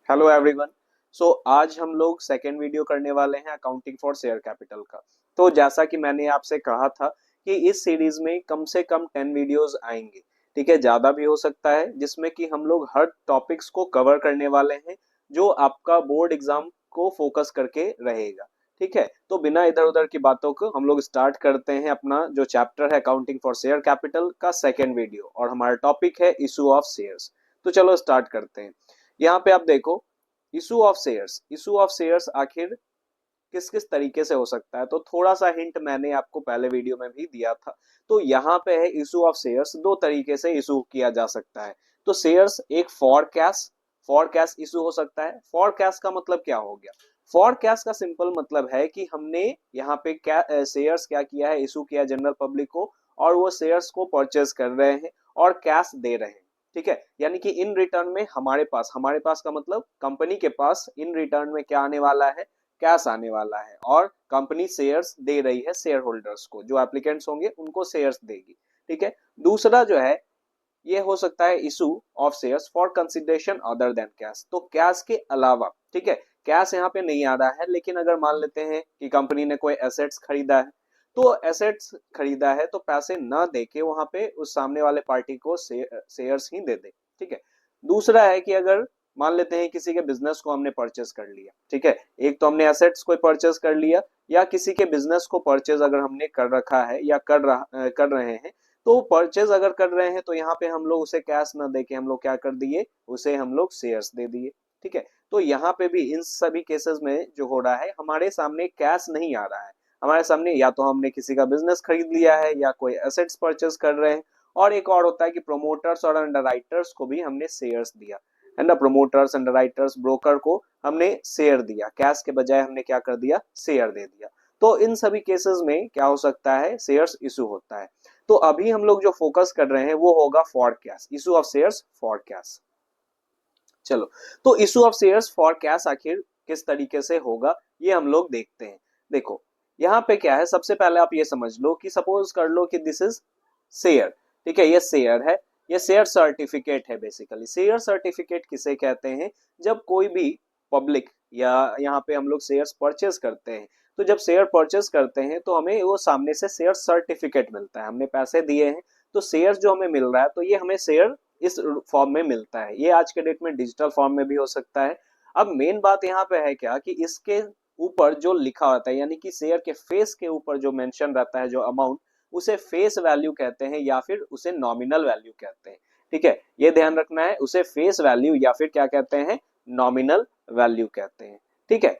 Hello everyone. सो आज हम लोग सेकेंड वीडियो करने वाले हैं अकाउंटिंग फॉर शेयर कैपिटल का। तो जैसा कि मैंने आपसे कहा था कि इस सीरीज में कम से कम 10 वीडियोस आएंगे। ठीक है, ज्यादा भी हो सकता है, जिसमें कि हम लोग हर टॉपिक्स को कवर करने वाले हैं जो आपका बोर्ड एग्जाम को फोकस करके रहेगा। ठीक है, तो बिना इधर उधर की बातों को हम लोग स्टार्ट करते हैं अपना जो चैप्टर है अकाउंटिंग फॉर शेयर कैपिटल का सेकेंड वीडियो, और हमारा टॉपिक है इशू ऑफ शेयर्स। तो चलो स्टार्ट करते हैं। यहाँ पे आप देखो, इशू ऑफ शेयर्स आखिर किस किस तरीके से हो सकता है, तो थोड़ा सा हिंट मैंने आपको पहले वीडियो में भी दिया था। तो यहाँ पे है इशू ऑफ शेयर्स दो तरीके से इशू किया जा सकता है। तो शेयर्स एक फॉरकैश इशू हो सकता है। फॉरकैश का मतलब क्या हो गया? फॉरकैश का सिंपल मतलब है कि हमने यहाँ पे क्या शेयर्स क्या किया है, इशू किया जनरल पब्लिक को, और वो शेयर्स को परचेज कर रहे हैं और कैश दे रहे हैं। ठीक है, यानी कि इन रिटर्न में हमारे पास का मतलब कंपनी के पास इन रिटर्न में क्या आने वाला है, कैश आने वाला है, और कंपनी शेयर्स दे रही है शेयर होल्डर्स को, जो एप्लीकेंट्स होंगे उनको शेयर्स देगी। ठीक है, दूसरा जो है ये हो सकता है issue of shares for consideration other than cash. तो कैश के अलावा, ठीक है, कैश यहाँ पे नहीं आ रहा है, लेकिन अगर मान लेते हैं कि कंपनी ने कोई एसेट्स खरीदा है, तो एसेट्स खरीदा है तो पैसे ना देके वहां पे उस सामने वाले पार्टी को शेयर्स ही दे दे। ठीक है, दूसरा है कि अगर मान लेते हैं किसी के बिजनेस को हमने परचेज कर लिया। ठीक है, एक तो हमने एसेट्स को परचेज कर लिया, या किसी के बिजनेस को परचेज अगर हमने कर रखा है या कर रहे हैं, तो परचेज अगर कर रहे हैं तो यहाँ पे हम लोग उसे कैश ना देके हम लोग क्या कर दिए, उसे हम लोग शेयर्स दे दिए। ठीक है, तो यहाँ पे भी इन सभी केसेस में जो हो रहा है, हमारे सामने कैश नहीं आ रहा है। हमारे सामने या तो हमने किसी का बिजनेस खरीद लिया है या कोई एसेट्स परचेज कर रहे हैं। और एक और होता है कि प्रोमोटर्स और अंडरराइटर्स को भी हमने शेयर्स दिया है ना। प्रोमोटर्स अंडरराइटर्स ब्रोकर को हमने शेयर दिया, कैश के बजाय हमने क्या कर दिया, शेयर दे दिया। तो इन सभी केसेस में क्या हो सकता है, शेयर्स इशू होता है। तो अभी हम लोग जो फोकस कर रहे हैं वो होगा फॉरकैश, इशू ऑफ शेयर्स फॉरकैश। चलो, तो इशू ऑफ शेयर्स फॉरकैश आखिर किस तरीके से होगा, ये हम लोग देखते हैं। देखो, यहाँ पे क्या है, सबसे पहले आप ये समझ लो कि सपोज कर लो कि दिस इज शेयर। ठीक है, ये शेयर है, ये शेयर सर्टिफिकेट है। बेसिकली शेयर सर्टिफिकेट किसे कहते हैं? जब कोई भी पब्लिक, या यहाँ पे हम लोग शेयर्स परचेज करते हैं, तो जब शेयर परचेज करते हैं तो हमें वो सामने से शेयर सर्टिफिकेट मिलता है। हमने पैसे दिए हैं तो शेयर जो हमें मिल रहा है, तो ये हमें शेयर इस फॉर्म में मिलता है। ये आज के डेट में डिजिटल फॉर्म में भी हो सकता है। अब मेन बात यहाँ पे है क्या कि इसके ऊपर जो लिखा होता है, यानी कि शेयर के फेस के ऊपर जो मेंशन रहता है, जो अमाउंट, उसे फेस वैल्यू कहते हैं या फिर उसे नॉमिनल वैल्यू कहते हैं। ठीक है, ये ध्यान रखना है, उसे फेस वैल्यू या फिर क्या कहते हैं, नॉमिनल वैल्यू कहते हैं। ठीक है,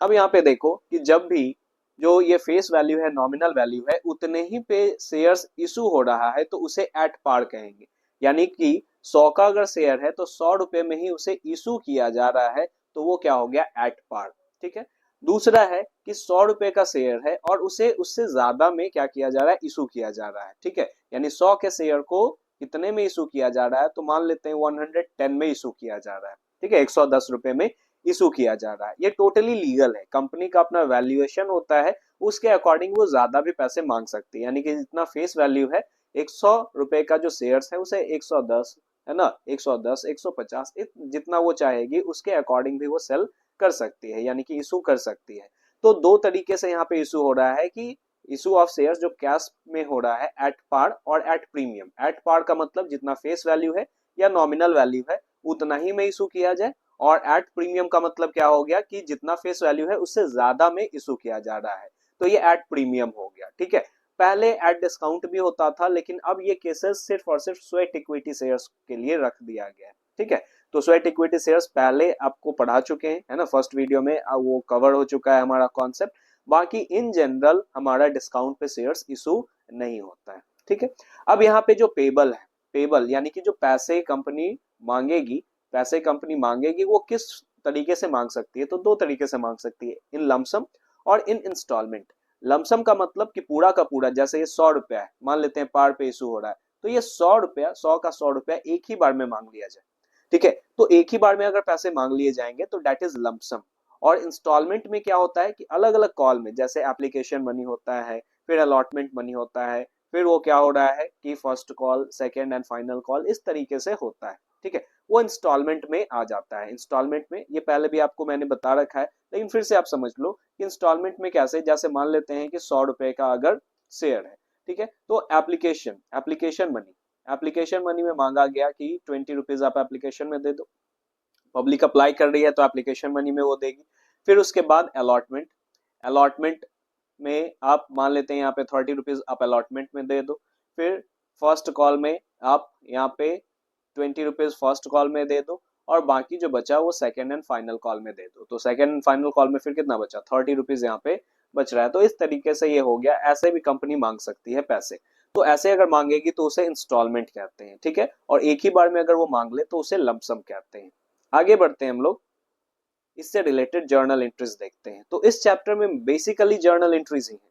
अब यहाँ पे देखो कि जब भी जो ये फेस वैल्यू है, नॉमिनल वैल्यू है, उतने ही पे शेयर्स इशू हो रहा है तो उसे एट पार कहेंगे। यानी कि 100 का अगर शेयर है तो 100 रुपए में ही उसे इशू किया जा रहा है, तो वो क्या हो गया, एट पार। ठीक है, दूसरा है कि 100 रुपए का शेयर है और उसे उससे ज्यादा में क्या किया जा रहा है, इशू किया जा रहा है। ठीक है, यानी 100 के शेयर को कितने में इशू किया जा रहा है, तो मान लेते हैं 110 में इशू किया जा रहा है। ठीक है, 110 रुपए में इशू किया जा रहा है। ये टोटली लीगल है, कंपनी का अपना वैल्यूएशन होता है, उसके अकॉर्डिंग वो ज्यादा भी पैसे मांग सकती है। यानी कि जितना फेस वैल्यू है 100 रुपए का जो शेयर्स है उसे 110, है ना, 110 150 जितना वो चाहेगी उसके अकॉर्डिंग भी वो सेल कर सकती है, यानी कि इशू कर सकती है। तो दो तरीके से यहाँ पे इशू हो रहा है कि इशू ऑफ शेयर्स जो कैश में हो रहा है एट पार और एट प्रीमियम। एट पार का मतलब जितना फेस वैल्यू है या नॉमिनल वैल्यू है उतना ही में इशू किया जाए, और एट प्रीमियम का मतलब क्या हो गया कि जितना फेस वैल्यू है उससे ज्यादा में इशू किया जा रहा है, तो ये एट प्रीमियम हो गया। ठीक है, पहले एट डिस्काउंट भी होता था, लेकिन अब ये केसेस सिर्फ और सिर्फ स्वेट इक्विटी शेयर्स के लिए रख दिया गया है। ठीक है, तो स्वेट इक्विटी शेयर्स पहले आपको पढ़ा चुके हैं, है ना, फर्स्ट वीडियो में वो कवर हो चुका है हमारा कॉन्सेप्ट। बाकी इन जनरल हमारा डिस्काउंट पे शेयर्स इशू नहीं होता है। ठीक है, अब यहाँ पे जो पेबल है, पेबल यानी कि जो पैसे कंपनी मांगेगी वो किस तरीके से मांग सकती है, तो दो तरीके से मांग सकती है, इन लमसम और इन इंस्टॉलमेंट। लमसम का मतलब कि पूरा का पूरा, जैसे ये 100 रुपया है, मान लेते हैं पार पे इशू हो रहा है, तो ये 100 रुपया, 100 का 100 रुपया एक ही बार में मांग लिया जाए। ठीक है, तो एक ही बार में अगर पैसे मांग लिए जाएंगे तो डेट इज लमसम। और इंस्टॉलमेंट में क्या होता है कि अलग अलग कॉल में, जैसे एप्लीकेशन मनी होता है, फिर अलॉटमेंट मनी होता है, फिर वो क्या हो रहा है कि first call, second and final call, इस तरीके से होता है। ठीक है, वो इंस्टॉलमेंट में आ जाता है। इंस्टॉलमेंट में ये पहले भी आपको मैंने बता रखा है, लेकिन फिर से आप समझ लो कि इंस्टॉलमेंट में कैसे, जैसे मान लेते हैं कि 100 रुपए का अगर शेयर है, ठीक है, तो एप्लीकेशन मनी में मांगा गया कि 20 रुपीज आप एप्लीकेशन में दे दो। पब्लिक अप्लाई कर रही है तो एप्लीकेशन मनी में वो देगी। फिर उसके बाद अलॉटमेंट, अलॉटमेंट में आप मान लेते हैं यहाँ पे 30 रुपीज आप अलॉटमेंट में दे दो। फिर फर्स्ट कॉल में आप यहाँ पे 20 रुपीज फर्स्ट कॉल में दे दो, और बाकी जो बचा वो सेकेंड एंड फाइनल कॉल में दे दो। तो सेकेंड एंड फाइनल कॉल में फिर कितना बचा, 30 रुपीज यहाँ पे बच रहा है। तो इस तरीके से ये हो गया। ऐसे भी कंपनी मांग सकती है पैसे, तो ऐसे अगर मांगेगी तो उसे इंस्टॉलमेंट कहते हैं, ठीक है। और एक ही बार में अगर वो मांग ले तो उसे लमसम कहते हैं। आगे बढ़ते हैं हम लोग, इससे रिलेटेड जर्नल एंट्रीज देखते हैं। तो इस चैप्टर में बेसिकली जर्नल एंट्रीज ही है,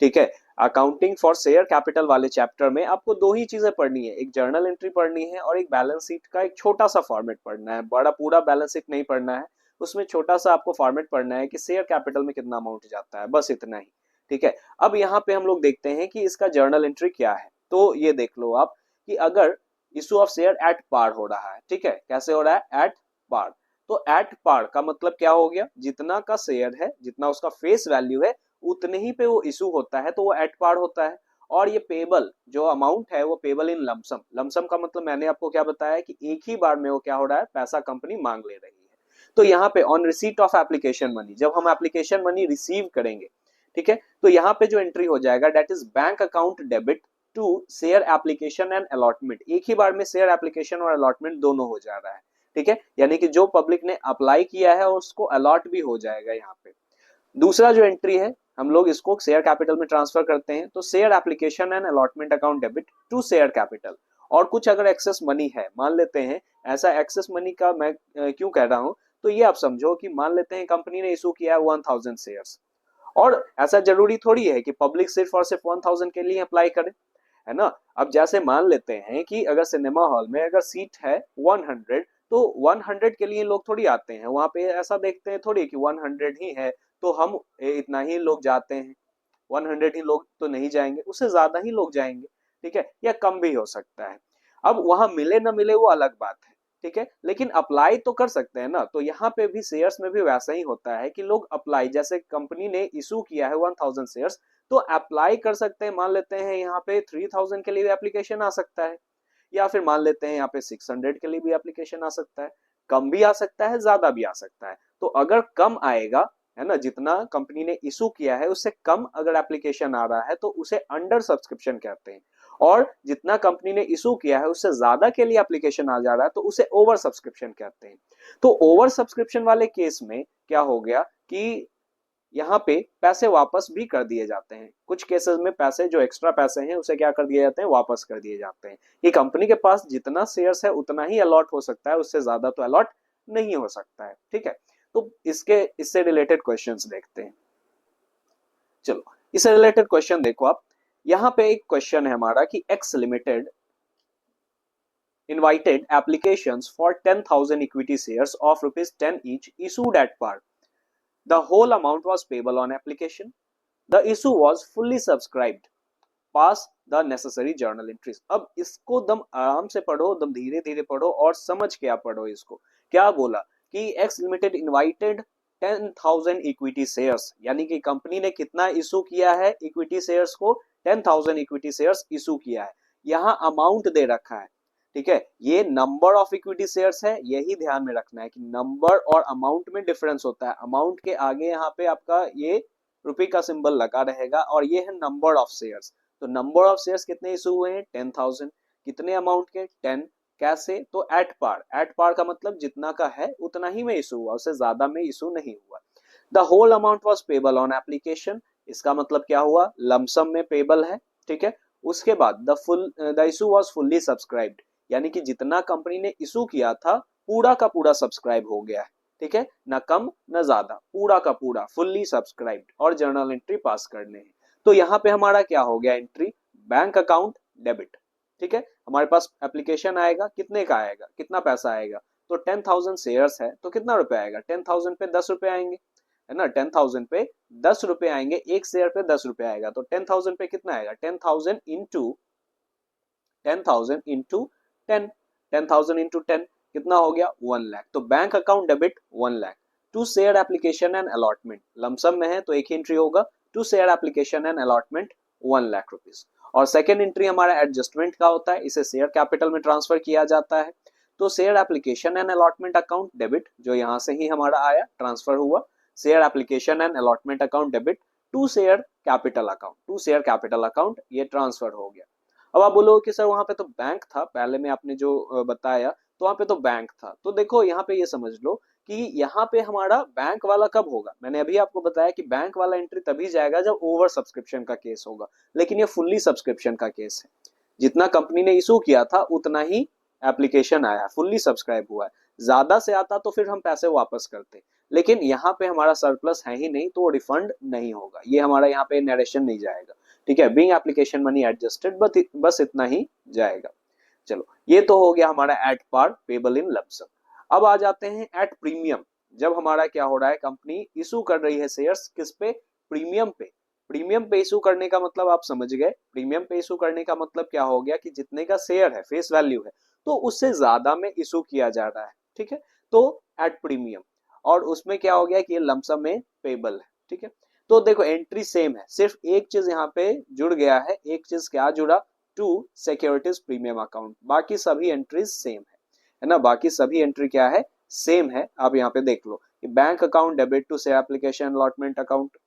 ठीक है। अकाउंटिंग फॉर शेयर कैपिटल वाले चैप्टर में आपको दो ही चीजें पढ़नी है, एक जर्नल एंट्री पढ़नी है और एक बैलेंस शीट का एक छोटा सा फॉर्मेट पढ़ना है। बड़ा पूरा बैलेंस शीट नहीं पढ़ना है, उसमें छोटा सा आपको फॉर्मेट पढ़ना है कि शेयर कैपिटल में कितना अमाउंट जाता है, बस इतना ही, ठीक है। अब यहाँ पे हम लोग देखते हैं कि इसका जर्नल एंट्री क्या है। तो ये देख लो आप कि अगर issue of share at par हो रहा है, ठीक है, कैसे हो रहा है, एट पार। तो एट पार का मतलब क्या हो गया, जितना का शेयर है, जितना उसका फेस वैल्यू है, उतने ही पे वो इशू होता है, तो वो एट पार होता है। और ये पेबल जो अमाउंट है वो पेबल इन लमसम, लमसम का मतलब मैंने आपको क्या बताया कि एक ही बार में वो क्या हो रहा है, पैसा कंपनी मांग ले रही है। तो यहाँ पे on receipt of application money, जब हम एप्लीकेशन मनी रिसीव करेंगे, ठीक है, तो यहाँ पे जो एंट्री हो जाएगा that is bank account debit to share application and allotment. एक ही बार में शेयर एप्लीकेशन और अलॉटमेंट दोनों हो जा रहा है, ठीक है, यानी कि जो पब्लिक ने अप्लाई किया है उसको अलॉट भी हो जाएगा यहाँ पे। दूसरा जो एंट्री है हम लोग इसको शेयर कैपिटल में ट्रांसफर करते हैं, तो share application and allotment account debit to share capital. और कुछ अगर एक्सेस मनी है, मान लेते हैं, ऐसा एक्सेस मनी का मैं क्यों कह रहा हूं, तो ये आप समझो कि मान लेते हैं कंपनी ने इशू किया है 1000 शेयर्स, और ऐसा जरूरी थोड़ी है कि पब्लिक सिर्फ और सिर्फ 1000 के लिए अप्लाई करे, है ना। अब जैसे मान लेते हैं कि अगर सिनेमा हॉल में अगर सीट है 100, तो 100 के लिए लोग थोड़ी आते हैं वहां पे, ऐसा देखते हैं थोड़ी कि 100 ही है तो हम इतना ही लोग जाते हैं। 100 ही लोग तो नहीं जाएंगे, उससे ज्यादा ही लोग जाएंगे, ठीक है, या कम भी हो सकता है। अब वहां मिले ना मिले वो अलग बात है, ठीक है, लेकिन अप्लाई तो कर सकते हैं ना। तो यहाँ पे भी शेयर्स में भी वैसा ही होता है कि लोग अप्लाई, जैसे कंपनी ने इशू किया है 1000 शेयर्स, तो अप्लाई कर सकते हैं। मान लेते हैं यहाँ पे 3000 के लिए भी एप्लीकेशन आ सकता है, या फिर मान लेते हैं यहाँ पे 600 के लिए भी एप्लीकेशन आ सकता है। कम भी आ सकता है, ज्यादा भी आ सकता है। तो अगर कम आएगा, है ना, जितना कंपनी ने इशू किया है उससे कम अगर एप्लीकेशन आ रहा है तो उसे अंडर सब्सक्रिप्शन कहते हैं। और जितना कंपनी ने इशू किया है उससे ज्यादा के लिए एप्लीकेशन आ जा रहा है तो उसे ओवर सब्सक्रिप्शन कहते हैं। तो ओवर सब्सक्रिप्शन वाले केस में क्या हो गया कि यहाँ पे पैसे वापस भी कर दिए जाते हैं। कुछ केसेस में पैसे जो एक्स्ट्रा पैसे हैं उसे क्या कर दिए जाते हैं, वापस कर दिए जाते हैं। ये कंपनी के पास जितना शेयर्स है उतना ही अलॉट हो सकता है, उससे ज्यादा तो अलॉट नहीं हो सकता है, ठीक है। तो इससे रिलेटेड क्वेश्चंस देखते हैं। चलो इससे रिलेटेड क्वेश्चन देखो आप, यहाँ पे एक क्वेश्चन है हमारा कि X limited invited applications for 10,000 equity shares of ₹10 each issued at par. The whole amount was payable on application. The issue was fully subscribed. Pass the necessary journal entries. अब इसको दम आराम से पढ़ो, दम धीरे धीरे पढ़ो और समझ के आप पढ़ो इसको। क्या बोला कि X limited invited 10,000 equity shares, यानी कि कंपनी ने कितना इशू किया है इक्विटी शेयर्स को, 10,000 इक्विटी शेयर्स इशू किया है। यहाँ अमाउंट दे रखा है, ठीक है, ये नंबर ऑफ इक्विटी शेयर्स है, यही ध्यान में रखना है कि नंबर और अमाउंट में डिफरेंस होता है। अमाउंट के आगे यहाँ पे आपका ये रुपये का सिंबल लगा रहेगा और ये है नंबर ऑफ शेयर्स। तो नंबर ऑफ शेयर्स कितने इशू हुए हैं, 10,000। कितने अमाउंट के, 10। कैसे, तो एट पार, एट पार का मतलब जितना का है उतना ही में इशू हुआ, उससे ज्यादा में इशू नहीं हुआ। The whole amount was payable on application, इसका मतलब क्या हुआ, लमसम में पेबल है, ठीक है। उसके बाद the issue was fully subscribed, यानी कि जितना कंपनी ने इशू किया था पूरा का पूरा सब्सक्राइब हो गया है, ठीक है, ना कम ना ज्यादा, पूरा का पूरा फुल्ली सब्सक्राइब्ड, और जर्नल एंट्री पास करने हैं। तो यहाँ पे हमारा क्या हो गया एंट्री, बैंक अकाउंट डेबिट, ठीक है। हमारे पास एप्लीकेशन आएगा, कितने का आएगा, कितना पैसा आएगा, तो 10,000 शेयर्स है तो कितना रुपए आएगा, 10,000 पे 10 रुपए आएंगे, है ना, 10,000 पे 10 रुपए आएंगे, एक शेयर पे 10 रुपए आएगा, तो 10,000 पे कितना आएगा, 10,000 इंटू 10,000 इंटू 10, 10,000 इंटू 10, कितना हो गया 1 लाख। तो bank account debit 1 lakh to share application and allotment, lump sum में है तो एक ही एंट्री होगा, to share application and allotment 1 lakh rupees. और सेकेंड एंट्री हमारा एडजस्टमेंट का होता है, इसे शेयर कैपिटल में ट्रांसफर किया जाता है। तो share application and allotment account debit, जो यहां से ही हमारा आया ट्रांसफर हुआ, share application and allotment account debit to share capital account, to share capital account, ये ट्रांसफर हो गया। अब आप बोलोगे कि सर वहां पे तो बैंक था, पहले में आपने जो बताया तो वहां पे तो बैंक था। तो देखो यहाँ पे ये समझ लो कि यहाँ पे हमारा बैंक वाला कब होगा, मैंने अभी आपको बताया कि बैंक वाला एंट्री तभी जाएगा जब ओवर सब्सक्रिप्शन का केस होगा, लेकिन ये फुल्ली सब्सक्रिप्शन का केस है। जितना कंपनी ने इशू किया था उतना ही एप्लीकेशन आया, फुल्ली सब्सक्राइब हुआ है। ज्यादा से आता तो फिर हम पैसे वापस करते, लेकिन यहाँ पे हमारा सरप्लस है ही नहीं, तो रिफंड नहीं होगा, ये हमारा यहाँ पे नरेशन नहीं जाएगा। ठीक है, बीइंग एप्लीकेशन मनी एडजस्टेड, बस इतना ही जाएगा। चलो, ये तो हो गया हमारा at par payable in lump sum. अब आ जाते हैं एट प्रीमियम। जब हमारा क्या हो रहा है, कंपनी इशू कर रही है शेयर्स किस पे, प्रीमियम पे। प्रीमियम पे इशू करने का मतलब आप समझ गए, प्रीमियम पे इशू करने का मतलब क्या हो गया कि जितने का शेयर है, फेस वैल्यू है, तो उससे ज्यादा में इशू किया जा रहा है। ठीक है, तो एट प्रीमियम, और उसमें क्या हो गया कि ये लमसम में पेबल है। ठीक है, तो देखो एंट्री सेम है, सिर्फ एक चीज यहाँ पे जुड़ गया है, एक चीज क्या जुड़ा, टू सिक्योरिटीज प्रीमियम अकाउंट, बाकी सभी एंट्रीज सेम है ना, बाकी सभी एंट्री क्या है, सेम है। आप यहाँ पे देख लो, bank account debit to share application allotment account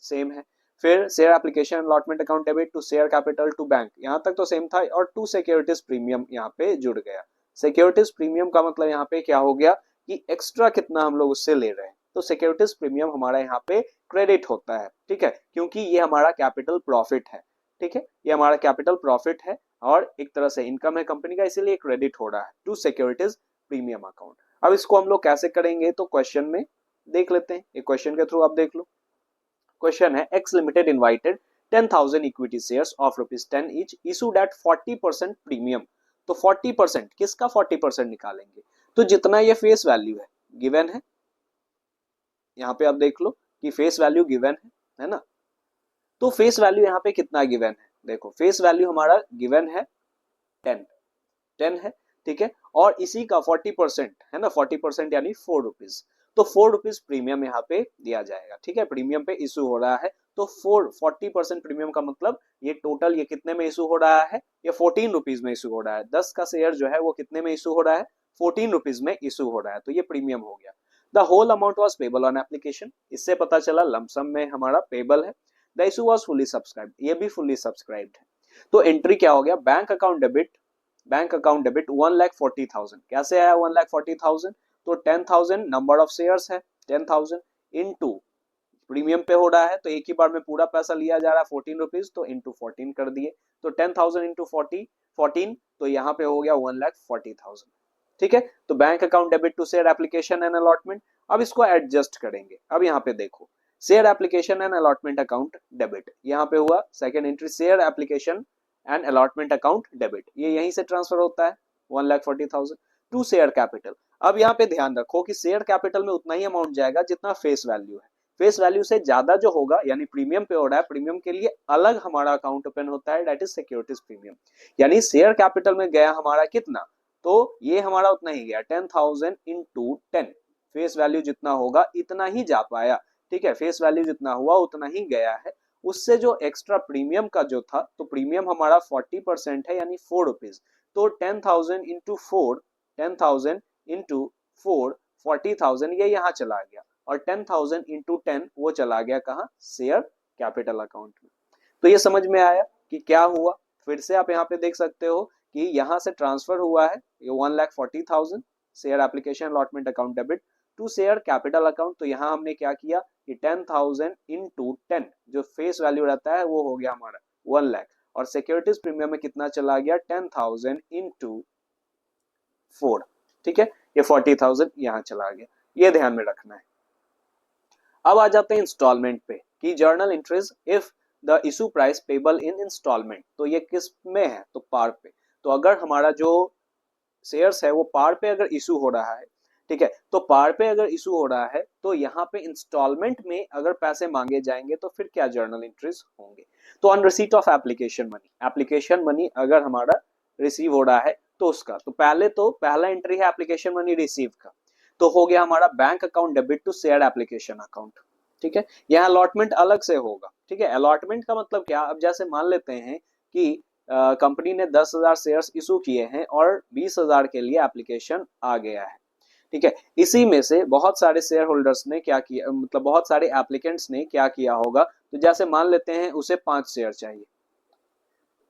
same है, फिर share application allotment account debit to share capital to bank, यहाँ तक तो सेम था, और टू सिक्योरिटीज प्रीमियम यहाँ पे जुड़ गया। सिक्योरिटीज प्रीमियम का मतलब यहाँ पे क्या हो गया कि एक्स्ट्रा कितना हम लोग उससे ले रहे हैं, तो सिक्योरिटीज प्रीमियम हमारा यहाँ पे क्रेडिट होता है। ठीक है, क्योंकि ये हमारा कैपिटल प्रॉफिट है। ठीक है, ये हमारा कैपिटल प्रॉफिट है और एक तरह से इनकम है कंपनी का, इसीलिए क्रेडिट हो रहा है टू सिक्योरिटीज प्रीमियम अकाउंट। अब इसको हम लोग कैसे करेंगे, तो क्वेश्चन में देख लेते हैं, एक क्वेश्चन के थ्रू आप देख लो। क्वेश्चन है, x limited invited 10,000 equity shares of ₹10 each issued at 40% premium. तो 40% किसका 40% निकालेंगे, तो जितना ये फेस वैल्यू है गिवन है, यहाँ पे आप देख लो कि फेस वैल्यू गिवन है ना। तो फेस वैल्यू यहाँ पे कितना गिवन है, देखो फेस वैल्यू हमारा गिवन है 10 है। ठीक है, और इसी का 40% है ना, 40% यानी ₹4, तो ₹4 प्रीमियम यहाँ पे दिया जाएगा। ठीक है, प्रीमियम पे इशू हो रहा है, तो 40% प्रीमियम का मतलब ये टोटल ये कितने में इशू हो रहा है, ये ₹14 में इशू हो रहा है। 10 का शेयर जो है वो कितने में इशू हो रहा है, ₹14 में इशू हो रहा है, तो ये प्रीमियम हो गया। The whole amount was payable on application, इससे पता चला लमसम में हमारा पेबल है। The issue was fully subscribed, ये भी फुली सब्सक्राइब्ड है। तो एंट्री क्या हो गया, bank account debit, bank account debit 1,40,000, कैसे आया 1,40,000, तो 10,000 नंबर ऑफ शेयर्स है, 10,000 इनटू प्रीमियम पे हो रहा है, तो एक ही बार में पूरा पैसा लिया जा रहा है ₹14, तो इंटू 14 कर दिए, तो 10,000 इंटू 14, तो यहाँ पे हो गया 1,40,000। ठीक है, तो bank account debit to share application and allotment. अब इसको एडजस्ट करेंगे, अब यहाँ पे देखो share application and allotment account debit, यहाँ पे हुआ second entry share application and allotment account debit, ये यहीं से ट्रांसफर होता है 1,40,000 टू शेयर कैपिटल। अब यहाँ पे ध्यान रखो कि शेयर कैपिटल में उतना ही अमाउंट जाएगा जितना फेस वैल्यू है, फेस वैल्यू से ज्यादा जो होगा यानी प्रीमियम पे हो रहा है, प्रीमियम के लिए अलग हमारा अकाउंट ओपन होता है, दैट इज सिक्योरिटीज प्रीमियम। यानी शेयर कैपिटल में गया हमारा कितना, तो ये हमारा उतना ही गया 10,000 इंटू 10, फेस वैल्यू जितना होगा इतना ही जा पाया। ठीक है, फेस वैल्यू जितना हुआ उतना ही गया है, उससे जो एक्स्ट्रा प्रीमियम का जो था, तो प्रीमियम हमारा 40% है यानी ₹4, तो 10,000 इंटू 4, 10,000 इंटू 4, 40,000 ये यहाँ चला गया, और 10,000 इंटू 10 वो चला गया कहाँ, शेयर कैपिटल अकाउंट में। तो ये समझ में आया कि क्या हुआ, फिर से आप यहाँ पे देख सकते हो कि यहाँ से ट्रांसफर हुआ है ये 1,40,000 share application allotment account debit to share capital account, तो यहाँ हमने क्या किया कि 10,000 इंटू 10 जो फेस वैल्यू रहता है वो हो गया हमारा 1 लाख, और सिक्योरिटीज प्रीमियम में कितना चला गया 10,000 इंटू 4। ठीक है, ये 40,000 यहाँ चला गया, ये ध्यान में रखना है। अब आ जाते हैं इंस्टॉलमेंट पे कि journal entries if the issue price payable in instalment, तो ये किस में है, तो पार पे। तो अगर हमारा जो शेयर्स है वो पार पे अगर इशू हो रहा है, ठीक है, तो पार पे अगर इशू हो रहा है तो यहाँ पे इंस्टॉलमेंट में अगर पैसे मांगे जाएंगे तो फिर क्या जर्नल एंट्रीज होंगे, तो on receipt of application money, application money अगर हमारा रिसीव हो रहा है तो उसका तो पहला एंट्री है एप्लीकेशन मनी रिसीव का, तो हो गया हमारा bank account debit to share application account. ठीक है, यहाँ अलॉटमेंट अलग से होगा। ठीक है, अलॉटमेंट का मतलब क्या, अब जैसे मान लेते हैं कि कंपनी ने 10,000 शेयर्स इशू किए हैं और 20,000 के लिए एप्लीकेशन आ गया है। ठीक है, इसी में से बहुत सारे शेयर होल्डर्स ने क्या किया, मतलब बहुत सारे एप्लीकेंट्स ने क्या किया होगा, तो जैसे मान लेते हैं उसे 5 शेयर चाहिए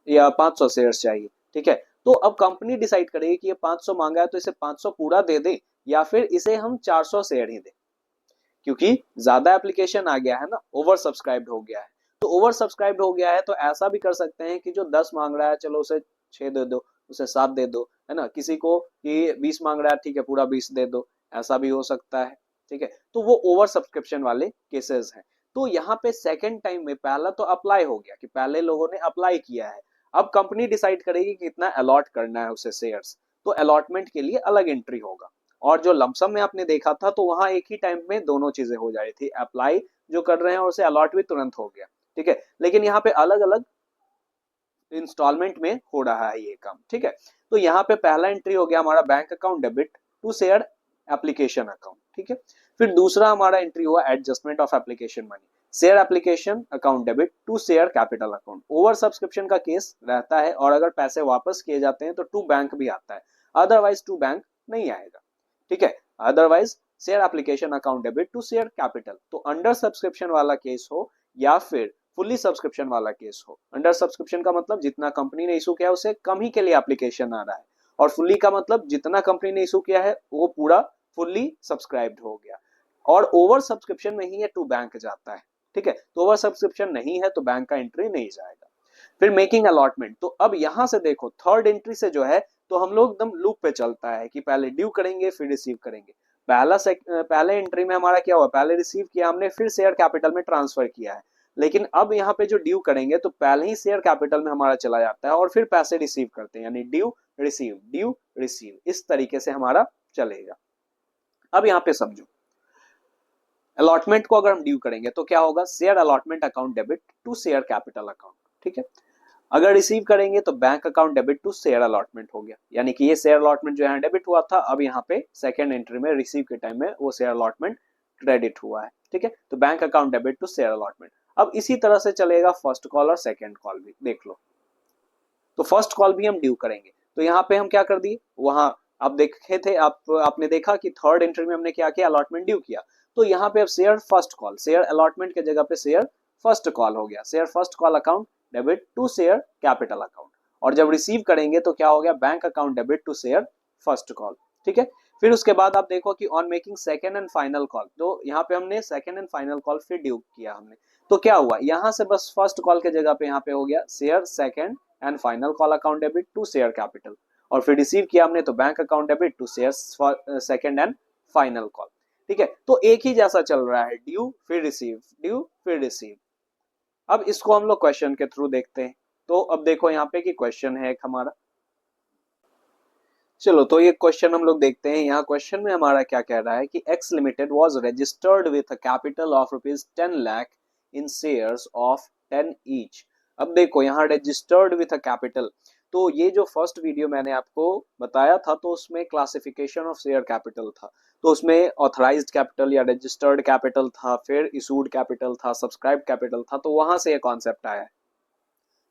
या 500 शेयर चाहिए। ठीक है, तो अब कंपनी डिसाइड करेगी कि ये 500 मांगा है तो इसे 500 पूरा दे दे या फिर इसे हम 400 शेयर ही दे, क्योंकि ज्यादा एप्लीकेशन आ गया है ना, ओवर सब्सक्राइब्ड हो गया है। तो ओवर सब्सक्राइब्ड हो गया है तो ऐसा भी कर सकते हैं कि जो 10 मांग रहा है चलो उसे 6 दे दो, उसे 7 दे दो, है ना, किसी को कि 20 मांग रहा है ठीक है पूरा 20 दे दो, ऐसा भी हो सकता है। ठीक है, तो वो ओवर सब्सक्रिप्शन वाले केसेस हैं। तो यहाँ पे सेकेंड टाइम में पहला तो अप्लाई हो गया कि पहले लोगों ने अप्लाई किया है, अब कंपनी डिसाइड करेगी कि कितना अलॉट करना है उसे शेयर्स, तो अलॉटमेंट के लिए अलग एंट्री होगा। और जो लमसम में आपने देखा था तो वहां एक ही टाइम में दोनों चीजें हो जा रही थी, अप्लाई जो कर रहे हैं और उसे अलॉट भी तुरंत हो गया। ठीक है, लेकिन यहाँ पे अलग अलग इंस्टॉलमेंट में हो रहा है ये काम। ठीक है, तो यहाँ पे पहला एंट्री हो गया हमारा bank account debit to share application account. ठीक है, फिर दूसरा हमारा एंट्री हुआ adjustment of application money, share application account debit to share capital account. Over subscription का केस रहता है और अगर पैसे वापस किए जाते हैं तो टू बैंक भी आता है, अदरवाइज टू बैंक नहीं आएगा। ठीक है, otherwise share application account debit to share capital, तो अंडर सब्सक्रिप्शन वाला केस हो या फिर फुल्ली सब्सक्रिप्शन वाला केस हो। अंडर सब्सक्रिप्शन का मतलब जितना कंपनी ने इशू किया है उसे कम ही के लिए एप्लीकेशन आ रहा है, और फुल्ली का मतलब जितना कंपनी ने इशू किया है वो पूरा फुल्ली सब्सक्राइब्ड हो गया। और ओवर सब्सक्रिप्शन में ही ये टू बैंक जाता है। ठीक है, तो ओवर सब्सक्रिप्शन नहीं है तो बैंक का एंट्री नहीं जाएगा। फिर मेकिंग अलॉटमेंट, तो अब यहां से देखो थर्ड एंट्री से जो है तो हम लोग एकदम लूप पे चलता है कि पहले ड्यू करेंगे फिर रिसीव करेंगे। पहले एंट्री में हमारा क्या हुआ, पहले रिसीव किया हमने फिर शेयर कैपिटल में ट्रांसफर किया है, लेकिन अब यहाँ पे जो ड्यू करेंगे तो पहले ही शेयर कैपिटल में हमारा चला जाता है और फिर पैसे रिसीव करते हैं, यानी ड्यू रिसीव इस तरीके से हमारा चलेगा। अब यहाँ पे समझो, अलॉटमेंट को अगर हम ड्यू करेंगे तो क्या होगा, share allotment account debit to share capital account. ठीक है, अगर रिसीव करेंगे तो bank account debit to share allotment हो गया, यानी कि ये शेयर अलॉटमेंट जो है डेबिट हुआ था, अब यहाँ पे सेकंड एंट्री में रिसीव के टाइम में वो शेयर अलॉटमेंट क्रेडिट हुआ है। ठीक है, तो bank account debit to share allotment. अब इसी तरह से चलेगा फर्स्ट कॉल और सेकंड कॉल भी, देख लो। तो फर्स्ट कॉल भी हम ड्यू करेंगे, तो यहाँ पे हम क्या कर दिए, वहां आप देखे थे, आपने देखा कि थर्ड एंट्री में हमने क्या किया, अलॉटमेंट ड्यू किया। तो यहाँ पे अब share first call, share allotment के जगह पे शेयर फर्स्ट कॉल हो गया, share first call account debit to share capital account. और जब रिसीव करेंगे तो क्या हो गया, bank account debit to share first call. ठीक है, फिर उसके बाद आप देखो कि on making second and final call, तो यहाँ पे हमने सेकंड एंड फाइनल कॉल फिर ड्यू किया हमने, तो क्या हुआ, यहाँ से बस फर्स्ट कॉल के जगह पे यहाँ पे हो गया share second and final call account debit to share capital, और फिर रिसीव किया हमने तो bank account debit to share second and final call. ठीक है, तो एक ही जैसा चल रहा है, ड्यू फिर रिसीव, ड्यू फिर रिसीव। अब इसको हम लोग क्वेश्चन के थ्रू देखते हैं। तो अब देखो यहाँ पे कि क्वेश्चन है एक हमारा, चलो तो ये क्वेश्चन हम लोग देखते हैं। यहाँ क्वेश्चन में हमारा क्या कह रहा है कि X limited was registered with a capital of ₹10 lakh in shares of 10 each. अब देखो यहाँ रजिस्टर्ड विथ अ कैपिटल, तो ये जो फर्स्ट वीडियो मैंने आपको बताया था तो उसमें क्लासिफिकेशन ऑफ शेयर कैपिटल था, तो उसमें ऑथराइज्ड कैपिटल या रजिस्टर्ड कैपिटल था, फिर इशूड कैपिटल था, सब्सक्राइब कैपिटल था, तो वहां से ये कॉन्सेप्ट आया है।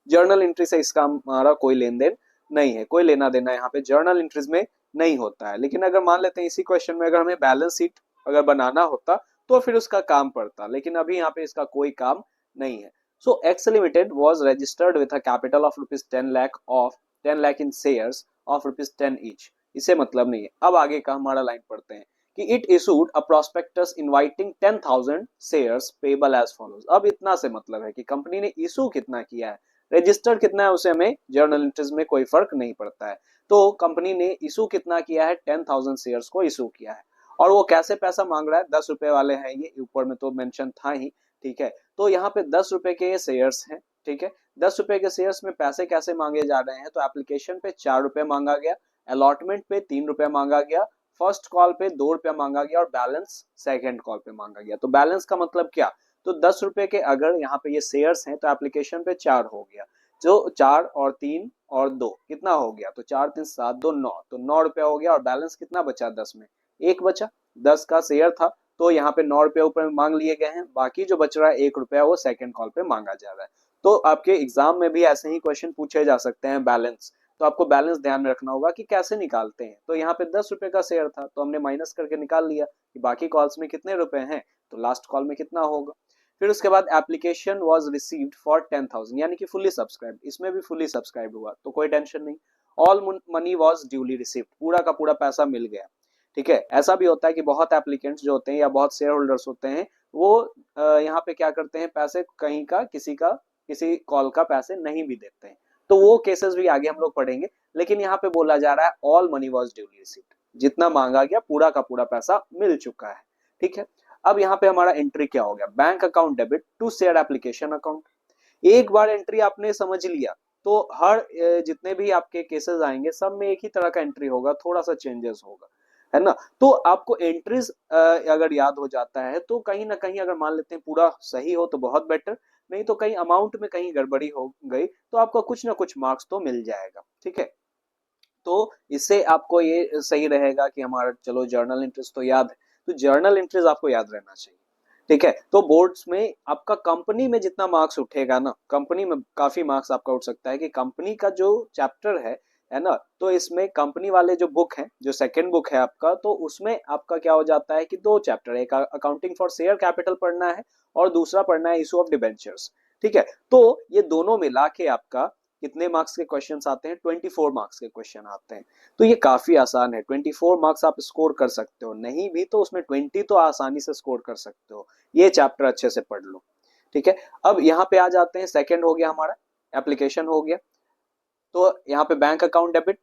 जर्नल एंट्री से इसका हमारा कोई लेन देन नहीं है, कोई लेना देना यहाँ पे जर्नल एंट्रीज में नहीं होता है। लेकिन अगर मान लेते हैं इसी क्वेश्चन में अगर हमें बैलेंस शीट अगर बनाना होता तो फिर उसका काम पड़ता, लेकिन अभी यहाँ पे इसका कोई काम नहीं है। So X limited was registered with a capital of ₹10 lakh in shares of ₹10 each, इसे मतलब नहीं है। अब आगे का हमारा लाइन पढ़ते हैं कि it issued a prospectus inviting 10,000 shares payable as follows. अब इतना से मतलब है कि कंपनी ने इशू कितना किया है, रजिस्टर्ड कितना है उसे हमें जर्नल एंट्रीज में कोई फर्क नहीं पड़ता है। तो कंपनी ने इशू कितना किया है, 10,000 शेयर्स को इशू किया है। और वो कैसे पैसा मांग रहा है, 10 रुपए वाले हैं, ये ऊपर में तो मेंशन था ही। ठीक है, तो यहाँ पे 10 रुपए के ये शेयर्स हैं। ठीक है, 10 रुपए के शेयर्स में पैसे कैसे मांगे जा रहे हैं, तो एप्लीकेशन पे 4 रुपए मांगा गया, अलॉटमेंट पे 3 रुपए मांगा गया, फर्स्ट कॉल पे 2 रुपया मांगा गया और बैलेंस सेकंड कॉल पे मांगा गया। तो बैलेंस का मतलब क्या, तो 10 रुपए के अगर यहाँ पे ये शेयर्स हैं तो एप्लीकेशन पे 4 हो गया, जो 4 और 3 और 2 कितना हो गया, तो 4 3 7 2 9, तो 9 रुपया हो गया और बैलेंस कितना बचा 10 में, एक बचा, 10 का शेयर था तो यहाँ पे 9 रुपए ऊपर मांग लिए गए हैं, बाकी जो बच रहा है 1 रुपया वो सेकंड कॉल पे मांगा जा रहा है। तो आपके एग्जाम में भी ऐसे ही क्वेश्चन पूछे जा सकते हैं बैलेंस, तो आपको बैलेंस ध्यान में रखना होगा कि कैसे निकालते हैं। तो यहाँ पे 10 रुपए का शेयर था तो हमने माइनस करके निकाल लिया कि बाकी कॉल्स में कितने रुपए हैं, तो लास्ट कॉल में कितना होगा। फिर उसके बाद एप्लीकेशन वाज रिसीव्ड फॉर 10,000 यानी कि फुली सब्सक्राइब, इसमें भी फुली सब्सक्राइब हुआ तो कोई टेंशन नहीं। All money was duly received, पूरा का पूरा पैसा मिल गया। ठीक है, ऐसा भी होता है कि बहुत एप्लीकेंट्स जो होते हैं या बहुत शेयर होल्डर्स होते हैं वो यहाँ पे क्या करते हैं, पैसे कहीं का किसी कॉल का पैसे नहीं भी देते हैं, तो वो केसेस भी आगे हम लोग पढ़ेंगे। लेकिन यहाँ पे बोला जा रहा है all money was duly received, जितना मांगा गया पूरा का पूरा पैसा मिल चुका है। ठीक है, अब यहाँ पे हमारा एंट्री क्या हो गया, bank account debit to share application account. एक बार एंट्री आपने समझ लिया तो हर जितने भी आपके केसेस आएंगे सब में एक ही तरह का एंट्री होगा, थोड़ा सा चेंजेस होगा, है ना। तो आपको एंट्रीज अगर याद हो जाता है तो कहीं ना कहीं अगर मान लेते हैं पूरा सही हो तो बहुत बेटर, नहीं तो कहीं अमाउंट में कहीं गड़बड़ी हो गई तो आपका कुछ ना कुछ मार्क्स तो मिल जाएगा। ठीक है, तो इससे आपको ये सही रहेगा कि हमारा चलो जर्नल एंट्रीज तो याद है, तो जर्नल एंट्रीज आपको याद रहना चाहिए। ठीक है, तो बोर्ड्स में आपका कंपनी में जितना मार्क्स उठेगा ना, कंपनी में काफी मार्क्स आपका उठ सकता है कि कंपनी का जो चैप्टर है ना, तो इसमें कंपनी वाले जो बुक है, जो सेकंड बुक है आपका, तो उसमें आपका क्या हो जाता है कि 2 चैप्टर, एक अकाउंटिंग फॉर शेयर कैपिटल पढ़ना है और दूसरा पढ़ना है इशू ऑफ डिबेंचर्स। ठीक है, तो ये दोनों मिला के आपका कितने मार्क्स के क्वेश्चंस आते हैं, 24 मार्क्स के क्वेश्चन आते हैं। तो ये काफी आसान है, 24 मार्क्स आप स्कोर कर सकते हो, नहीं भी तो उसमें 20 तो आसानी से स्कोर कर सकते हो। ये चैप्टर अच्छे से पढ़ लो। ठीक है, अब यहाँ पे आ जाते हैं, सेकंड हो गया हमारा एप्लीकेशन हो गया, तो यहाँ पे bank account debit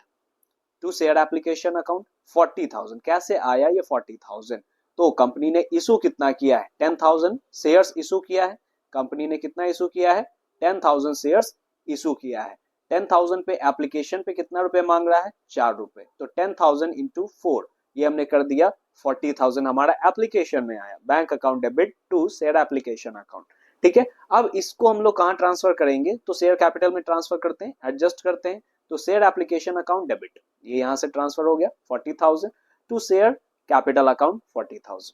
to share application account 40,000, कैसे आया ये 40,000, तो कंपनी ने इशू कितना किया है, 10,000 शेयर्स इशू किया है। कंपनी ने कितना इशू किया है, 10,000 शेयर्स इशू किया है। 10,000 पे एप्लीकेशन पे कितना रुपए मांग रहा है, 4 रुपए, तो 10,000 इंटू 4 ये हमने कर दिया 40,000 हमारा एप्लीकेशन में आया, bank account debit to share application account. ठीक है, अब इसको हम लोग कहाँ ट्रांसफर करेंगे, तो शेयर कैपिटल में ट्रांसफर करते हैं, एडजस्ट करते हैं, तो शेयर एप्लीकेशन अकाउंट डेबिट ये यहां से ट्रांसफर हो गया 40,000 टू शेयर कैपिटल अकाउंट 40,000।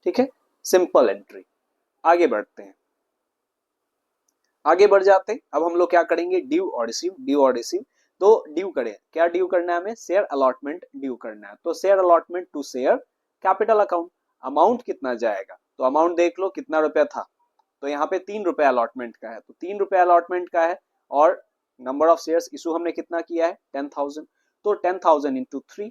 ठीक है, सिंपल एंट्री। आगे बढ़ते हैं, आगे बढ़ जाते हैं। अब हम लोग क्या करेंगे, ड्यू और रिसीव, ड्यू और रिसीव। तो ड्यू करें, क्या ड्यू करना है हमें, शेयर अलॉटमेंट ड्यू करना है, तो share allotment to share capital account. Amount कितना जाएगा, तो अमाउंट देख लो कितना रुपया था, तो यहाँ पे 3 रुपए अलॉटमेंट का है, तो 3 रुपए अलॉटमेंट का है और नंबर ऑफ शेयर्स इशू हमने कितना किया है 10,000, तो 10,000 into 3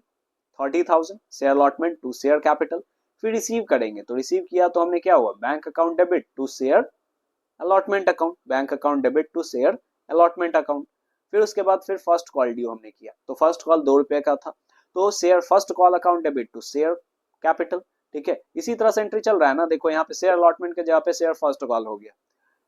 30,000 share allotment to share capital. फिर रिसीव करेंगे, तो रिसीव किया तो हमने क्या हुआ, bank account debit to share allotment account, bank account debit to share allotment account. फिर उसके बाद फिर फर्स्ट कॉल ड्यू हमने किया, तो फर्स्ट कॉल 2 रुपए का था, तो share first call account debit to share capital. ठीक है, इसी तरह से एंट्री चल रहा है ना, देखो यहाँ पे शेयर अलॉटमेंट के जगह पे शेयर फर्स्ट कॉल हो गया।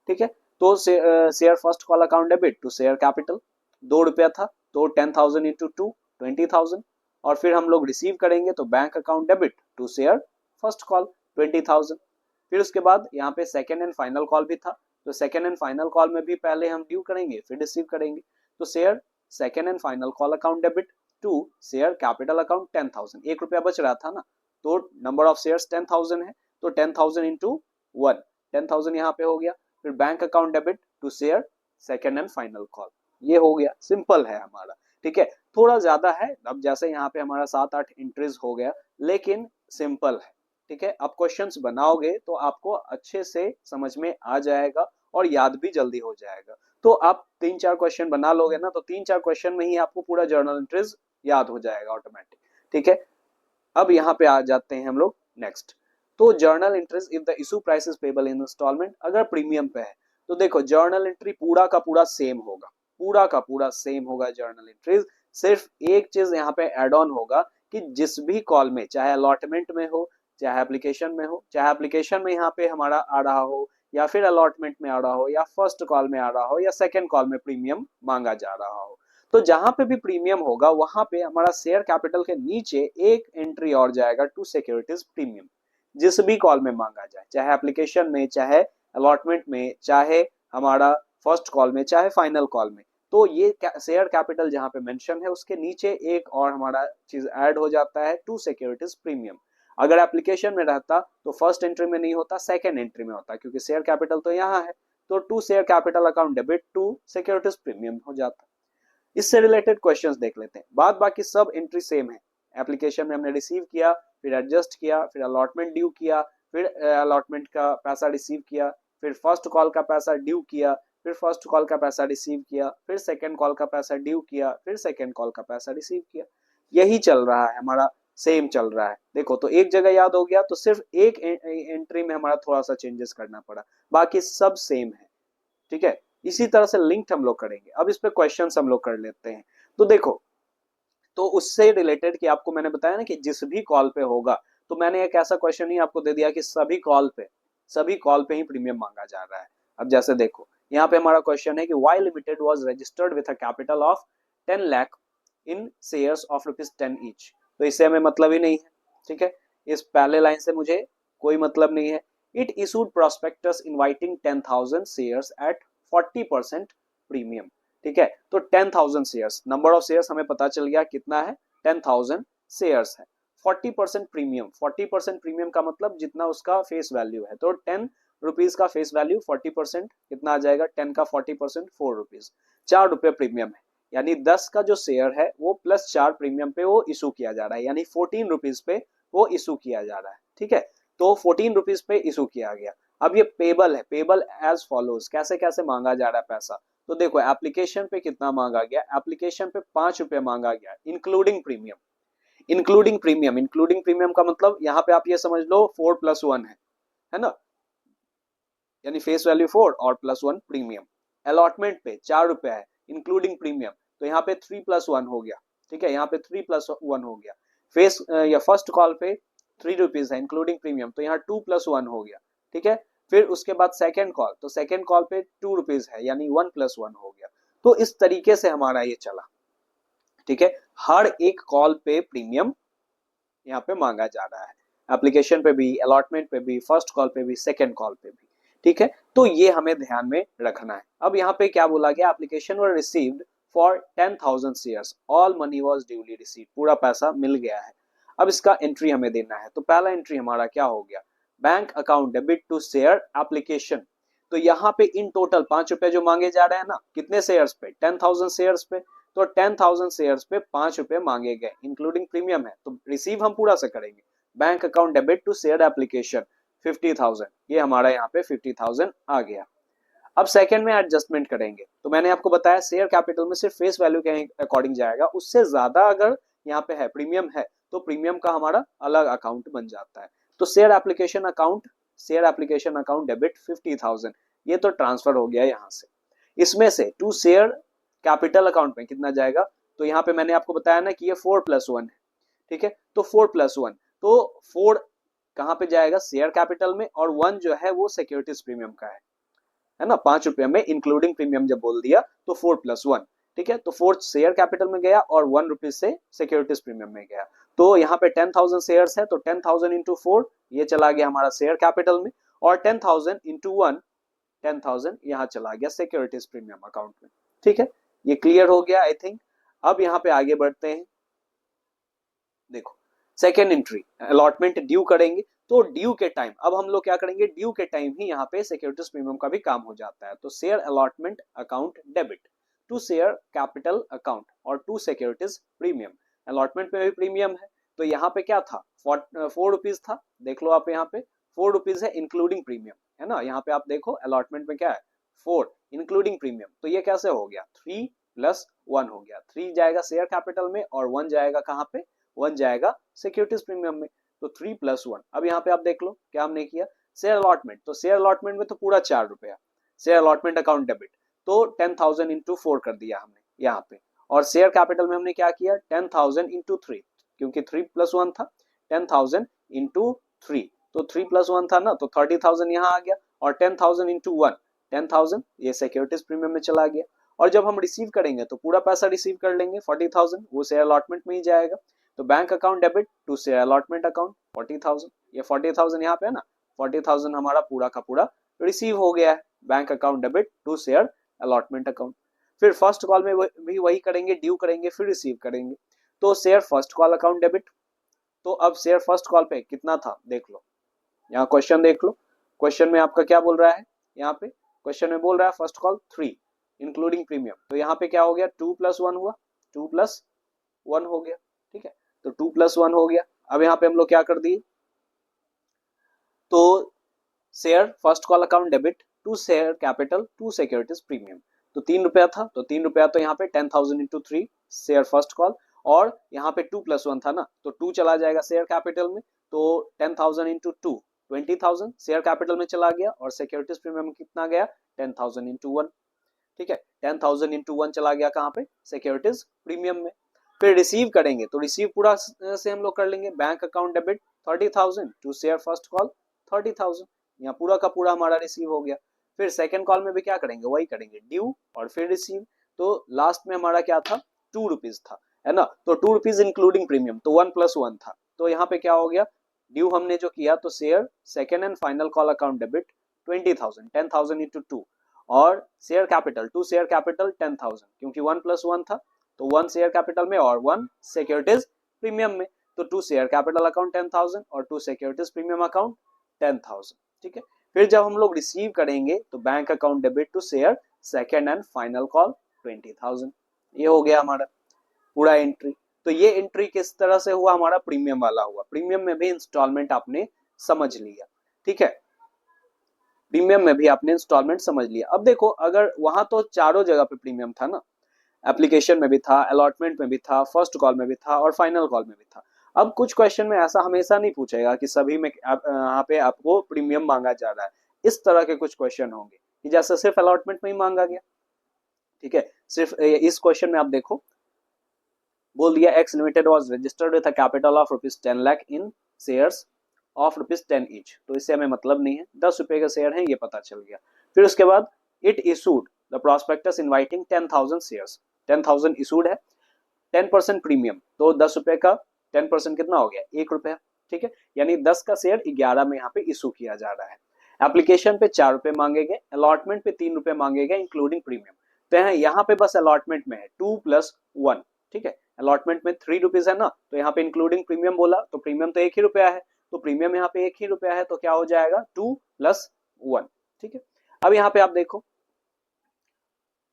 ठीक है, तो share first call account debit to share capital 2 रुपया था, तो 10,000 इंटू 2 20,000, और फिर हम लोग रिसीव करेंगे तो bank account debit to share first call 20,000। फिर उसके बाद यहाँ पे सेकेंड एंड फाइनल कॉल भी था, तो सेकेंड एंड फाइनल कॉल में भी पहले हम ड्यू करेंगे फिर रिसीव करेंगे, तो share second and final call account debit to share capital account 10,000, 1 रुपया बच रहा था ना, तो नंबर ऑफ शेयर्स 10,000 है, तो 10,000 इंटू 1 10,000 यहाँ पे हो गया। फिर bank account debit to share second and final call, ये हो गया, सिंपल है हमारा। ठीक है, थोड़ा ज्यादा है, अब जैसे यहाँ पे हमारा 7-8 एंट्रीज हो गया, लेकिन सिंपल है। ठीक है, आप क्वेश्चंस बनाओगे तो आपको अच्छे से समझ में आ जाएगा और याद भी जल्दी हो जाएगा। तो आप 3-4 क्वेश्चन बना लोगे ना, तो 3-4 क्वेश्चन में ही आपको पूरा जर्नल एंट्रीज याद हो जाएगा ऑटोमेटिक। ठीक है, अब यहाँ पे आ जाते हैं हम लोग नेक्स्ट, तो journal entries if the issue price is payable in instalment, अगर प्रीमियम पे है तो देखो जर्नल एंट्री पूरा का पूरा सेम होगा, पूरा का पूरा सेम होगा जर्नल एंट्रीज। सिर्फ एक चीज यहाँ पे एड ऑन होगा कि जिस भी कॉल में, चाहे अलॉटमेंट में हो चाहे एप्लीकेशन में हो, चाहे एप्लीकेशन में यहाँ पे हमारा आ रहा हो या फिर अलॉटमेंट में आ रहा हो या फर्स्ट कॉल में आ रहा हो या सेकेंड कॉल में प्रीमियम मांगा जा रहा हो, तो जहां पे भी प्रीमियम होगा वहां पे हमारा शेयर कैपिटल के नीचे एक एंट्री और जाएगा टू सिक्योरिटीज प्रीमियम, जिस भी कॉल में मांगा जाए, चाहे एप्लीकेशन में, चाहे अलॉटमेंट में, चाहे हमारा फर्स्ट कॉल में चाहे फाइनल कॉल में। तो ये शेयर कैपिटल जहां पे मेंशन है उसके नीचे एक और हमारा चीज ऐड हो जाता है, टू सिक्योरिटीज प्रीमियम। अगर एप्लीकेशन में रहता तो फर्स्ट एंट्री में नहीं होता, सेकंड एंट्री में होता, क्योंकि शेयर कैपिटल तो यहाँ है, तो to share capital account debit to securities premium हो जाता। इससे रिलेटेड क्वेश्चंस देख लेते हैं। बाद बाकी सब एंट्री सेम है। एप्लीकेशन में हमने रिसीव किया, फिर एडजस्ट किया, फिर अलॉटमेंट ड्यू किया, फिर अलॉटमेंट का पैसा रिसीव किया, फिर फर्स्ट कॉल का पैसा ड्यू किया, फिर फर्स्ट कॉल का पैसा रिसीव किया, फिर सेकंड कॉल का पैसा ड्यू किया, फिर सेकंड कॉल का पैसा रिसीव किया। यही चल रहा है हमारा, सेम चल रहा है। देखो तो एक जगह याद हो गया, तो सिर्फ एक एंट्री में हमारा थोड़ा सा चेंजेस करना पड़ा, बाकी सब सेम है। ठीक है, इसी तरह से लिंक्ड हम लोग करेंगे। अब इस पे क्वेश्चंस हम लोग कर लेते हैं। तो देखो, तो उससे रिलेटेड कि आपको मैंने बताया ना कि जिस भी कॉल पे होगा, तो मैंने एक ऐसा क्वेश्चन ही आपको दे दिया कि सभी कॉल पे ही प्रीमियम मांगा जा रहा है। अब जैसे देखो, यहाँ पे हमारा क्वेश्चन है कि Y limited was registered with a capital of 10 lakh in shares of ₹10 each. तो इससे हमें मतलब ही नहीं है। ठीक है, इस पहले लाइन से मुझे कोई मतलब नहीं है। It issued prospectus inviting 10,000 shares at 40% premium. ठीक है, तो 10,000 शेयर्स, नंबर ऑफ शेयर्स हमें पता चल गया कितना है, 10,000 शेयर्स है। 40% प्रीमियम, 40% प्रीमियम का मतलब जितना उसका फेस वैल्यू है, तो 10 रुपीज का फेस वैल्यू, 40% कितना आ जाएगा, 10 का 40% 4 रुपीज, 4 रुपए प्रीमियम है। यानी 10 का जो शेयर है वो प्लस 4 प्रीमियम पे वो इशू किया जा रहा है, यानी 14 रुपीज पे वो इशू किया जा रहा है। ठीक है, तो 14 रुपीज पे इशू किया गया। अब ये पेबल है, पेबल एज फॉलोज, कैसे कैसे मांगा जा रहा है पैसा। तो देखो, एप्लीकेशन पे कितना मांगा गया, एप्लीकेशन पे 5 रुपए मांगा गया, इंक्लूडिंग प्रीमियम। इंक्लूडिंग प्रीमियम का मतलब यहाँ पे आप ये समझ लो 4+1 है ना, यानी फेस वैल्यू 4 और +1 प्रीमियम। अलॉटमेंट पे 4 रुपए है, इंक्लूडिंग प्रीमियम, तो यहाँ पे 3+1 हो गया। ठीक है, यहाँ पे 3+1 हो गया। फेस या फर्स्ट कॉल पे 3 रुपीज है, इंक्लूडिंग प्रीमियम, तो यहाँ 2+1 हो गया। ठीक है, फिर उसके बाद सेकेंड कॉल, तो सेकेंड कॉल पे 2 रुपीज है, यानी 1+1 हो गया। तो इस तरीके से हमारा ये चला। ठीक है, हर एक कॉल पे प्रीमियम यहाँ पे मांगा जा रहा है, एप्लीकेशन पे भी, अलॉटमेंट पे भी, फर्स्ट कॉल पे भी, सेकेंड कॉल पे भी। ठीक है, तो ये हमें ध्यान में रखना है। अब यहाँ पे क्या बोला गया, application were received for 10,000 shares, all money was duly received, पूरा पैसा मिल गया है। अब इसका एंट्री हमें देना है। तो पहला एंट्री हमारा क्या हो गया, bank account debit to share application. तो यहाँ पे इन टोटल 5 रुपए जो मांगे जा रहे हैं ना, कितने शेयर्स पे, 10,000 शेयर्स पे, तो 10,000 शेयर्स पे 5 रुपए मांगे गए, इंक्लूडिंग प्रीमियम है, तो रिसीव हम पूरा से करेंगे। Bank account debit to share application 50,000, ये हमारा यहाँ पे 50,000 आ गया। अब सेकंड में एडजस्टमेंट करेंगे। तो मैंने आपको बताया शेयर कैपिटल में सिर्फ फेस वैल्यू के अकॉर्डिंग जाएगा, उससे ज्यादा अगर यहाँ पे है, प्रीमियम है, तो प्रीमियम का हमारा अलग अकाउंट बन जाता है। तो शेयर एप्लीकेशन अकाउंट डेबिट 50,000, ये तो ट्रांसफर हो गया यहाँ से। इसमें से टू शेयर कैपिटल अकाउंट में कितना जाएगा, तो यहाँ पे मैंने आपको बताया ना कि ये 4+1 है। ठीक है, तो 4+1, तो 4 कहाँ पे जाएगा, शेयर कैपिटल में, और 1 जो है वो सिक्योरिटीज प्रीमियम का है ना, 5 रुपए में इंक्लूडिंग प्रीमियम जब बोल दिया तो 4+1। ठीक है, तो 4 शेयर कैपिटल में गया और 1 रुपीज से सिक्योरिटीज प्रीमियम में गया। तो यहाँ पे 10,000 शेयर्स है, तो 10,000 इंटू 4 ये चला गया हमारा शेयर कैपिटल में, और 10,000 इंटू 1 10,000 यहाँ चला गया सिक्योरिटीज प्रीमियम अकाउंट में। ठीक है, ये क्लियर हो गया आई थिंक। अब यहाँ पे आगे बढ़ते हैं। देखो, सेकेंड एंट्री अलॉटमेंट ड्यू करेंगे, तो ड्यू के टाइम अब हम लोग क्या करेंगे, ड्यू के टाइम ही यहाँ पे सिक्योरिटीज प्रीमियम का भी काम हो जाता है। तो share allotment account debit to share capital account और टू सिक्योरिटीज प्रीमियम। अलॉटमेंट में भी प्रीमियम है, तो यहाँ पे क्या था, 4 रुपीज था, देख लो आप यहाँ पे 4 रुपीज है इंक्लूडिंग प्रीमियम, है ना। यहाँ पे आप देखो अलॉटमेंट में क्या है, 4 इंक्लूडिंग प्रीमियम, तो ये कैसे हो गया, 3+1 हो गया। 3 जाएगा शेयर कैपिटल में और 1 जाएगा कहाँ पे, 1 जाएगा सिक्योरिटीज प्रीमियम में, तो 3+1। अब यहाँ पे आप देख लो क्या हमने किया, शेयर अलॉटमेंट, तो शेयर अलॉटमेंट में तो पूरा 4 रुपया, शेयर अलॉटमेंट अकाउंट डेबिट, तो 10,000 इंटू 4 कर दिया हमने यहाँ पे। और शेयर कैपिटल में हमने क्या किया, 10,000 इंटू 3, क्योंकि 3+1 था, 10,000 इंटू 3, तो 3+1 था ना, तो 30,000 यहाँ आ गया, और 10,000 इंटू 1 10,000 ये सिक्योरिटीज प्रीमियम में चला गया। और जब हम रिसीव करेंगे तो पूरा पैसा रिसीव कर लेंगे, 40,000 वो शेयर अलॉटमेंट में ही जाएगा। तो bank account debit to share allotment account 40,000, ये 40,000 यहाँ पे है ना, 40,000 हमारा पूरा का पूरा रिसीव हो गया है, bank account debit to share allotment account. फिर फर्स्ट कॉल में भी वही करेंगे, ड्यू करेंगे फिर रिसीव करेंगे। तो share first call account debit. तो अब शेयर फर्स्ट कॉल पे कितना था देख लो, यहाँ क्वेश्चन देख लो, क्वेश्चन में आपका क्या बोल रहा है, यहाँ पे क्वेश्चन में बोल रहा है फर्स्ट कॉल 3 इंक्लूडिंग प्रीमियम। तो यहाँ पे क्या हो गया, 2+1 हुआ, 2+1 हो गया, ठीक है। तो 2+1 हो गया। अब यहाँ पे हम लोग क्या कर दिए, तो share first call account debit to share capital to securities premium. तो 3 रुपया था, तो 3 रुपया तो यहाँ पे 10,000 इंटू 3 शेयर फर्स्ट कॉल, और यहाँ पे 2+1 था ना, तो 2 चला जाएगा शेयर कैपिटल में, तो 10,000 इंटू 2 20,000 शेयर कैपिटल में चला गया, और सिक्योरिटीज प्रीमियम कितना गया, 10,000 इंटू 1, ठीक है। 10,000 इंटू 1 चला गया कहाँ पे, सिक्योरिटीज प्रीमियम में। फिर रिसीव करेंगे, तो रिसीव पूरा से हम लोग कर लेंगे, bank account debit 30,000 to share first call 30,000, यहाँ पूरा का पूरा हमारा रिसीव हो गया। फिर सेकंड कॉल में भी क्या करेंगे, वही करेंगे, ड्यू और फिर रिसीव। तो लास्ट में हमारा क्या था, 2 रुपीज था, है ना। तो 2 रुपीज इंक्लूडिंग प्रीमियम, तो 1+1 था। तो यहाँ पे क्या हो गया, ड्यू हमने जो किया, तो share second and final call account debit 20,000, 10,000 into 2, और share capital to share capital 10,000, क्योंकि 1+1 था, तो 1 शेयर कैपिटल में और 1 सिक्योरिटीज प्रीमियम में। तो 2 शेयर कैपिटल अकाउंट 10,000 और 2 सिक्योरिटीज प्रीमियम अकाउंट 10,000, ठीक है। फिर जब हम लोग रिसीव करेंगे, तो bank account debit to share second and final call 20,000। ये हो गया हमारा पूरा एंट्री। तो ये एंट्री किस तरह से हुआ, हमारा प्रीमियम वाला हुआ। प्रीमियम में भी इंस्टॉलमेंट आपने समझ लिया, ठीक है, प्रीमियम में भी आपने इंस्टॉलमेंट समझ लिया। अब देखो, अगर वहां तो चारों जगह पे प्रीमियम था ना, एप्लीकेशन में भी था, अलॉटमेंट में भी था, फर्स्ट कॉल में भी था, और फाइनल कॉल में भी था। अब कुछ क्वेश्चन में ऐसा हमेशा नहीं पूछेगा कि सभी में यहाँ पे आपको प्रीमियम मांगा जा रहा है। इस तरह के कुछ क्वेश्चन होंगे कि जैसे सिर्फ अलॉटमेंट में ही मांगा गया, ठीक है। सिर्फ इस क्वेश्चन में आप देखो, बोल दिया x limited was registered with a capital of ₹10 lakh in shares of ₹10 each. तो इससे हमें मतलब नहीं है, 10 रुपए के शेयर है, ये पता चल गया। फिर उसके बाद it issued the prospectus inviting 10,000 shares, 10,000 issued है, 10% प्रीमियम, तो 10 रुपए का 10% कितना हो गया, 1 रुपया, ठीक है। यानी 10 का शेयर 11 में यहाँ पे इशू किया जा रहा है। एप्लीकेशन पे 4 रुपए मांगे गए, अलॉटमेंट पे 3 रुपए मांगे गए इंक्लूडिंग प्रीमियम। तो यहाँ पे बस अलॉटमेंट में है 2+1, ठीक है। अलॉटमेंट में 3 रुपीज है ना, तो यहाँ पे इंक्लूडिंग प्रीमियम बोला, तो प्रीमियम तो 1 ही रुपया है, तो प्रीमियम यहाँ पे 1 ही रुपया है, तो क्या हो जाएगा 2+1, ठीक है। अब यहाँ पे आप देखो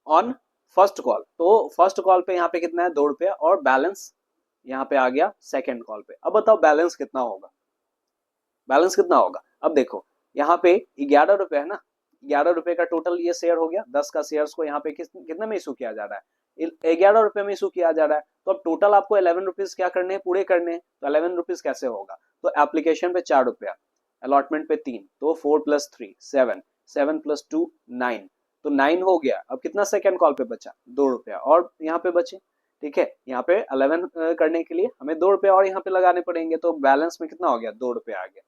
ऑन फर्स्ट कॉल, तो फर्स्ट कॉल पे यहाँ पे कितना है, 2 रुपया, और बैलेंस यहाँ पे आ गया सेकंड कॉल पे। अब बताओ बैलेंस कितना होगा, बैलेंस कितना होगा। अब देखो यहाँ पे 11 रुपए है ना, 11 रुपए का टोटल ये शेयर हो गया, 10 का शेयर्स को यहाँ पे कितने में इशू किया जा रहा है, 11 रुपए में इशू किया जा रहा है। तो अब टोटल आपको 11 रुपीज क्या करने हैं, पूरे करने हैं। तो 11 रुपीज कैसे होगा, तो एप्लीकेशन पे 4 रुपया, अलॉटमेंट पे 3, तो 4+3 7, 7+2 9, तो 9 हो गया। अब कितना सेकंड कॉल पे बचा, 2 रुपया और यहाँ पे बचे, ठीक है। यहाँ पे 11 करने के लिए हमें 2 रुपए और यहाँ पे लगाने पड़ेंगे, तो बैलेंस में कितना हो गया, 2 रुपया आ गया।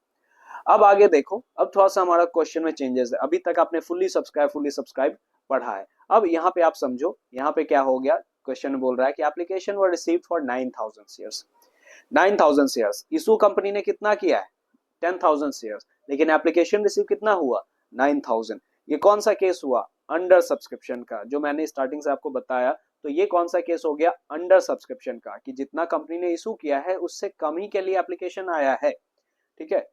अब आगे देखो, अब थोड़ा सा हमारा क्वेश्चन में चेंजेस है। अभी तक आपने फुल्ली सब्सक्राइब पढ़ा है। अब यहाँ पे आप समझो, यहाँ पे क्या हो गया, क्वेश्चन बोल रहा है कि application were received for 9,000 shares, 9,000 shares, issue company ने कितना किया है, 10,000 शेयर्स, लेकिन एप्लीकेशन रिसीव कितना हुआ, 9,000। ये कौन सा केस हुआ, अंडर सब्सक्रिप्शन का, जो मैंने स्टार्टिंग से आपको बताया। तो ये कौन सा केस हो गया, अंडर सब्सक्रिप्शन का, कि जितना कंपनी ने इशू किया है उससे कम ही के लिए एप्लीकेशन आया है, ठीक है।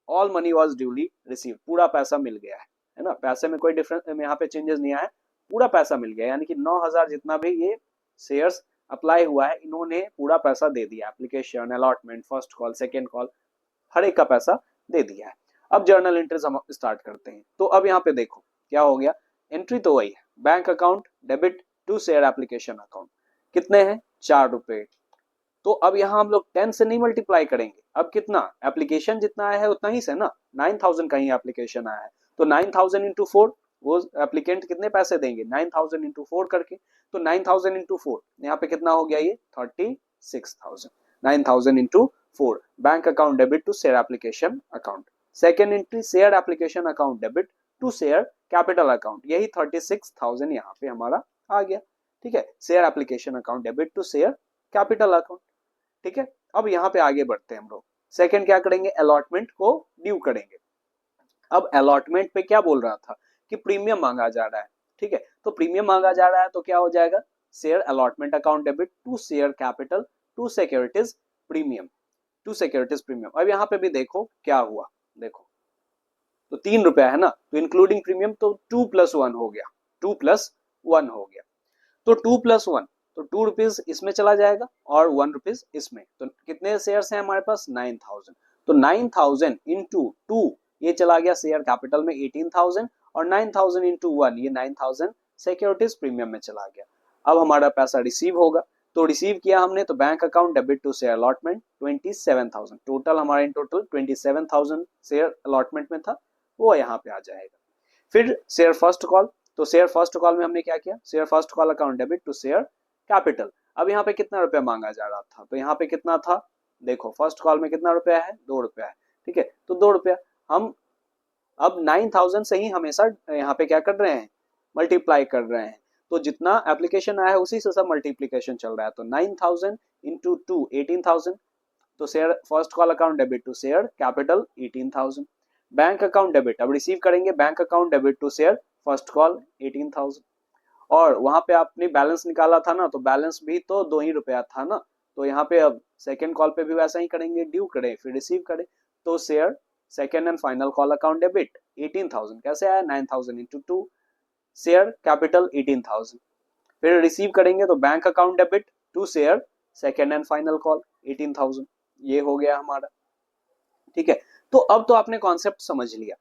All money was duly receive, पूरा पैसा मिल गया है ना, पैसे में कोई डिफरेंस यहाँ पे चेंजेस नहीं आया, पूरा पैसा मिल गया, यानी कि 9,000 जितना भी ये शेयर्स अप्लाई हुआ है, इन्होंने पूरा पैसा दे दिया, application, allotment, first call, second call, हर एक का पैसा दे दिया है। अब जर्नल एंट्रीज हम स्टार्ट करते हैं। तो अब यहाँ पे देखो क्या हो गया, एंट्री तो वही है, bank account debit to share application account, कितने हैं, 4 रुपए। तो अब यहाँ हम लोग 10 से नहीं मल्टीप्लाई करेंगे, अब कितना, एप्लीकेशन जितना आया है उतना ही से ना, 9,000 का ही एप्लीकेशन आया है, तो 9,000 इंटू 4, वो एप्लीकेंट कितने पैसे देंगे, 9,000 इंटू 4 करके। तो 9,000 इंटू 4 यहाँ पे कितना हो गया, ये 36,000, 9,000 into 4 bank account debit to share application account. Second entry share application account debit to share capital account, यही 36,000 यहाँ पे हमारा आ गया, ठीक है। Share application account debit to share capital account, ठीक है। अब यहाँ पे आगे बढ़ते हैं हम लोग, सेकंड क्या करेंगे, अलॉटमेंट को ड्यू करेंगे। अब अलॉटमेंट पे क्या बोल रहा था कि प्रीमियम मांगा जा रहा है, ठीक है, तो प्रीमियम मांगा जा रहा है तो क्या हो जाएगा, share allotment account debit to share capital to securities premium, to securities premium. अब यहाँ पे भी देखो क्या हुआ, देखो तो 3 रुपया है ना, तो इंक्लूडिंग प्रीमियम तो 2+1 हो गया, 2+1 हो गया, तो 2+1 तो 2 रुपीज इसमें चला जाएगा और 1 रुपीज इसमें, तो कितने शेयर्स हैं हमारे पास 9,000, तो 9,000 इंटू 2 ये चला गया शेयर कैपिटल में 18,000 और 9,000 इंटू 1 ये 9,000 सिक्योरिटीज प्रीमियम में चला गया। अब हमारा पैसा रिसीव होगा, तो रिसीव किया हमने तो bank account debit to share allotment 27,000, total हमारा इन टोटल 27,000 शेयर अलॉटमेंट में था, वो यहाँ पे आ जाएगा। फिर शेयर फर्स्ट कॉल, तो शेयर फर्स्ट कॉल में हमने क्या किया, share first call account debit to share capital. अब यहाँ पे कितना रुपया मांगा जा रहा था, तो यहाँ पे कितना था, देखो फर्स्ट कॉल में कितना रुपया है, 2 रुपया है, ठीक है, तो 2 रुपया हम अब 9,000 से ही हमेशा यहाँ पे क्या कर रहे हैं, मल्टीप्लाई कर रहे हैं, तो जितना एप्लीकेशन आया है उसी से सब मल्टीप्लीकेशन चल रहा है, तो 9,000 इंटू 2 18,000, तो share first call account debit to share capital 18,000, bank account debit अब रिसीव करेंगे, bank account debit to share first call 18,000, और वहां पे आपने बैलेंस निकाला था ना, तो बैलेंस भी तो 2 ही रुपया था ना, तो यहाँ पे अब सेकेंड कॉल पे भी वैसा ही करेंगे, ड्यू करें फिर रिसीव करें, तो share second and final call account debit 18,000 कैसे आया, 9,000 इंटू 2 शेयर कैपिटल 18,000, फिर रिसीव करेंगे तो bank account debit to share second and final call 18,000, ये हो गया हमारा, ठीक है। तो अब तो आपने कॉन्सेप्ट समझ लिया,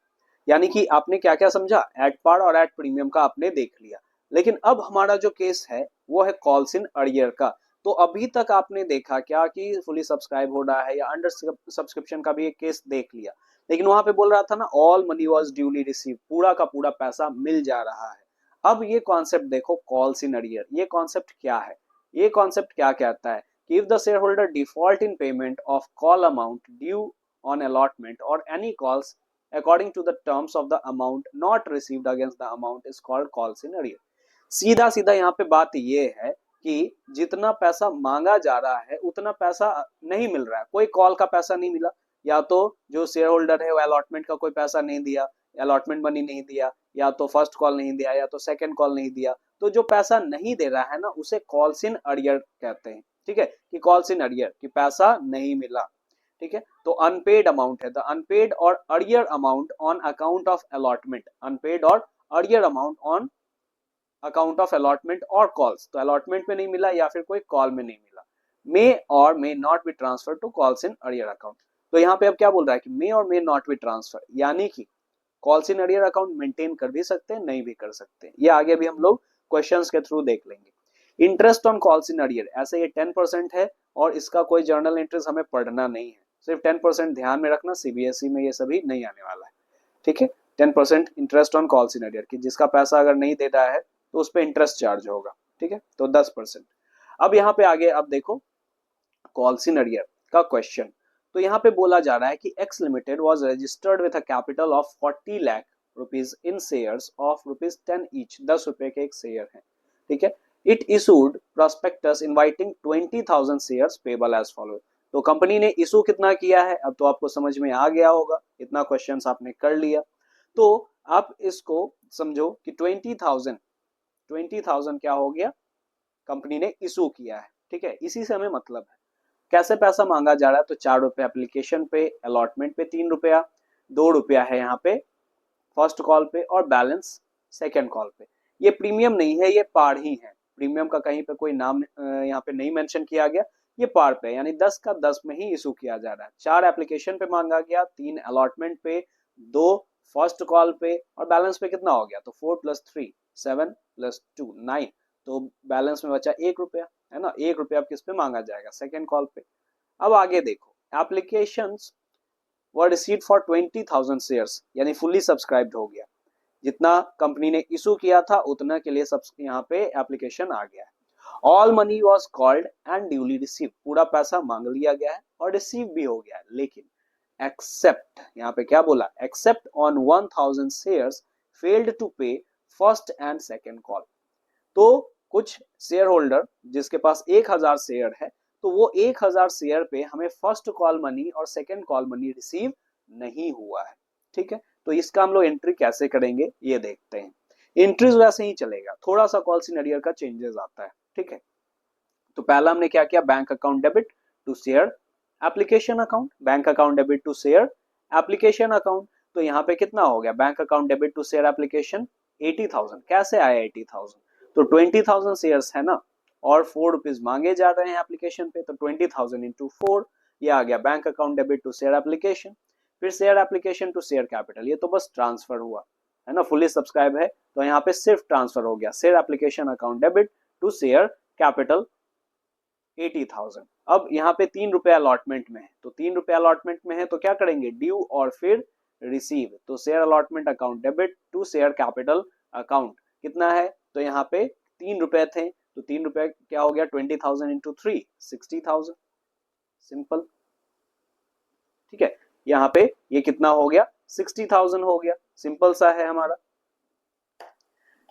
यानी कि आपने क्या क्या समझा, एट पार और एट प्रीमियम का आपने देख लिया, लेकिन अब हमारा जो केस है वो है कॉल्स इन अर्लियर का। तो अभी तक आपने देखा क्या कि फुली सब्सक्राइब हो रहा है या अंडर सब्सक्रिप्शन का भी एक केस देख लिया, लेकिन वहां पे बोल रहा था ना all money was duly receive, पूरा का पूरा पैसा मिल जा रहा है। अब ये कॉन्सेप्ट देखो कॉल्स इन अर्लियर, ये कॉन्सेप्ट क्या है, ये कॉन्सेप्ट क्या कहता है कि if the share holder default in payment of call amount due on allotment or any calls according to the terms of the amount not received against the amount is called calls in arrear। सीधा सीधा यहाँ पे बात ये है कि जितना पैसा मांगा जा रहा है उतना पैसा नहीं मिल रहा है, कोई कॉल का पैसा नहीं मिला, या तो जो शेयर होल्डर है वो अलॉटमेंट का कोई पैसा नहीं दिया, अलॉटमेंट मनी नहीं दिया, या तो फर्स्ट कॉल नहीं दिया, या तो सेकंड कॉल नहीं दिया, तो जो पैसा नहीं दे रहा है ना उसे कॉल्स इन अर्लियर कहते हैं, ठीक है, कि कॉल्स इन अर्लियर कि पैसा नहीं मिला, ठीक है। तो अनपेड अमाउंट है, द अनपेड और arrear amount on account of allotment, unpaid और arrear amount on account of allotment और कॉल्स, तो अलॉटमेंट में नहीं मिला या फिर कोई कॉल में नहीं मिला, मे और may not be transfer to calls in arrear account. तो यहाँ पे अब क्या बोल रहा है कि मे और मे नॉट बी ट्रांसफर, यानी कि calls in arrear account maintain कर भी सकते हैं, नहीं भी कर सकते हैं, ये आगे भी हम लोग क्वेश्चंस के थ्रू देख लेंगे। Interest on calls in earlier, ऐसे ये 10% है और इसका कोई जर्नल इंटरेस्ट हमें पढ़ना नहीं है, सिर्फ 10% ध्यान में रखना, सीबीएसई में ये सभी नहीं आने वाला है, ठीक है। 10% interest on calls in earlier, कि जिसका पैसा अगर नहीं दे रहा है तो उस पर इंटरेस्ट चार्ज होगा, ठीक है, तो 10%। अब यहाँ पे आगे अब देखो कॉल्स इन अर्लियर का क्वेश्चन, तो यहाँ पे बोला जा रहा है कि X limited was registered with a capital of 40 lakh rupees in shares of ₹10 each, 10 रुपए के एक शेयर है, ठीक है। It issued prospectus inviting 20,000 shares payable as follow, तो कंपनी ने इशू कितना किया है, अब तो आपको समझ में आ गया होगा, इतना क्वेश्चंस आपने कर लिया, तो आप इसको समझो कि 20,000 क्या हो गया, कंपनी ने इशू किया है, ठीक है, इसी से हमें मतलब है। कैसे पैसा मांगा जा रहा है, तो 4 रुपए एप्लीकेशन पे, अलॉटमेंट पे 3 रुपया, 2 रुपया है यहाँ पे फर्स्ट कॉल पे और बैलेंस सेकेंड कॉल पे। ये प्रीमियम नहीं है, ये पार ही है, प्रीमियम का कहीं पे कोई नाम यहाँ पे नहीं मेंशन किया गया, ये पार पे यानी 10 का 10 में ही इशू किया जा रहा है। 4 एप्लीकेशन पे मांगा गया, 3 अलॉटमेंट पे, 2 फर्स्ट कॉल पे और बैलेंस पे कितना हो गया, तो 4 + 3 7 + 2 9, तो बैलेंस में बचा 1 रुपया, है ना, 1 रुपया अब किस पे मांगा जाएगा, सेकेंड कॉल पे। अब आगे देखो applications were received for 20,000 shares, यानी फुल्ली सब्सक्राइब्ड हो गया, जितना कंपनी ने इशू किया था उतना के लिए सब यहाँ पे एप्लीकेशन आ गया है। All money was called and duly receive, पूरा पैसा मांग लिया गया है और रिसीव भी हो गया है, लेकिन एक्सेप्ट, यहाँ पे क्या बोला, except on 1,000 shares failed to pay first and second call, तो कुछ शेयर होल्डर जिसके पास 1,000 शेयर है, तो वो 1,000 शेयर पे हमें फर्स्ट कॉल मनी और सेकेंड कॉल मनी रिसीव नहीं हुआ है, ठीक है। तो इसका हम लोग एंट्री कैसे करेंगे ये देखते हैं। इंट्रीज वैसे ही चलेगा, थोड़ा सा कॉल्स इन अरियर का चेंजेस आता है, ठीक है। तो पहला हमने क्या किया, bank account debit to share application account, bank account debit to share application account. तो यहाँ पे कितना हो गया, bank account debit to share application 80,000। कैसे आया 80,000, तो 20,000 शेयर्स है ना, और 4 रुपीज मांगे जा रहे हैं एप्लीकेशन पे, तो 20,000 इंटू 4, ये आ गया bank account debit to share application. फिर share application to share capital, ये तो बस ट्रांसफर हुआ है ना, फुली सब्सक्राइब है, तो यहाँ पे सिर्फ ट्रांसफर हो गया, share application account debit to share capital 80,000। अब यहाँ पे 3 रुपए अलॉटमेंट में है, तो 3 रुपए अलॉटमेंट में है तो क्या करेंगे, ड्यू और फिर रिसीव, तो share allotment account debit to share capital account कितना है, तो यहाँ पे 3 रुपए थे, तो 3 रुपए क्या हो गया, 20,000 इंटू 3 60,000, सिंपल, ठीक है। यहाँ पे ये कितना हो गया, 60,000 हो गया, सिंपल सा है हमारा।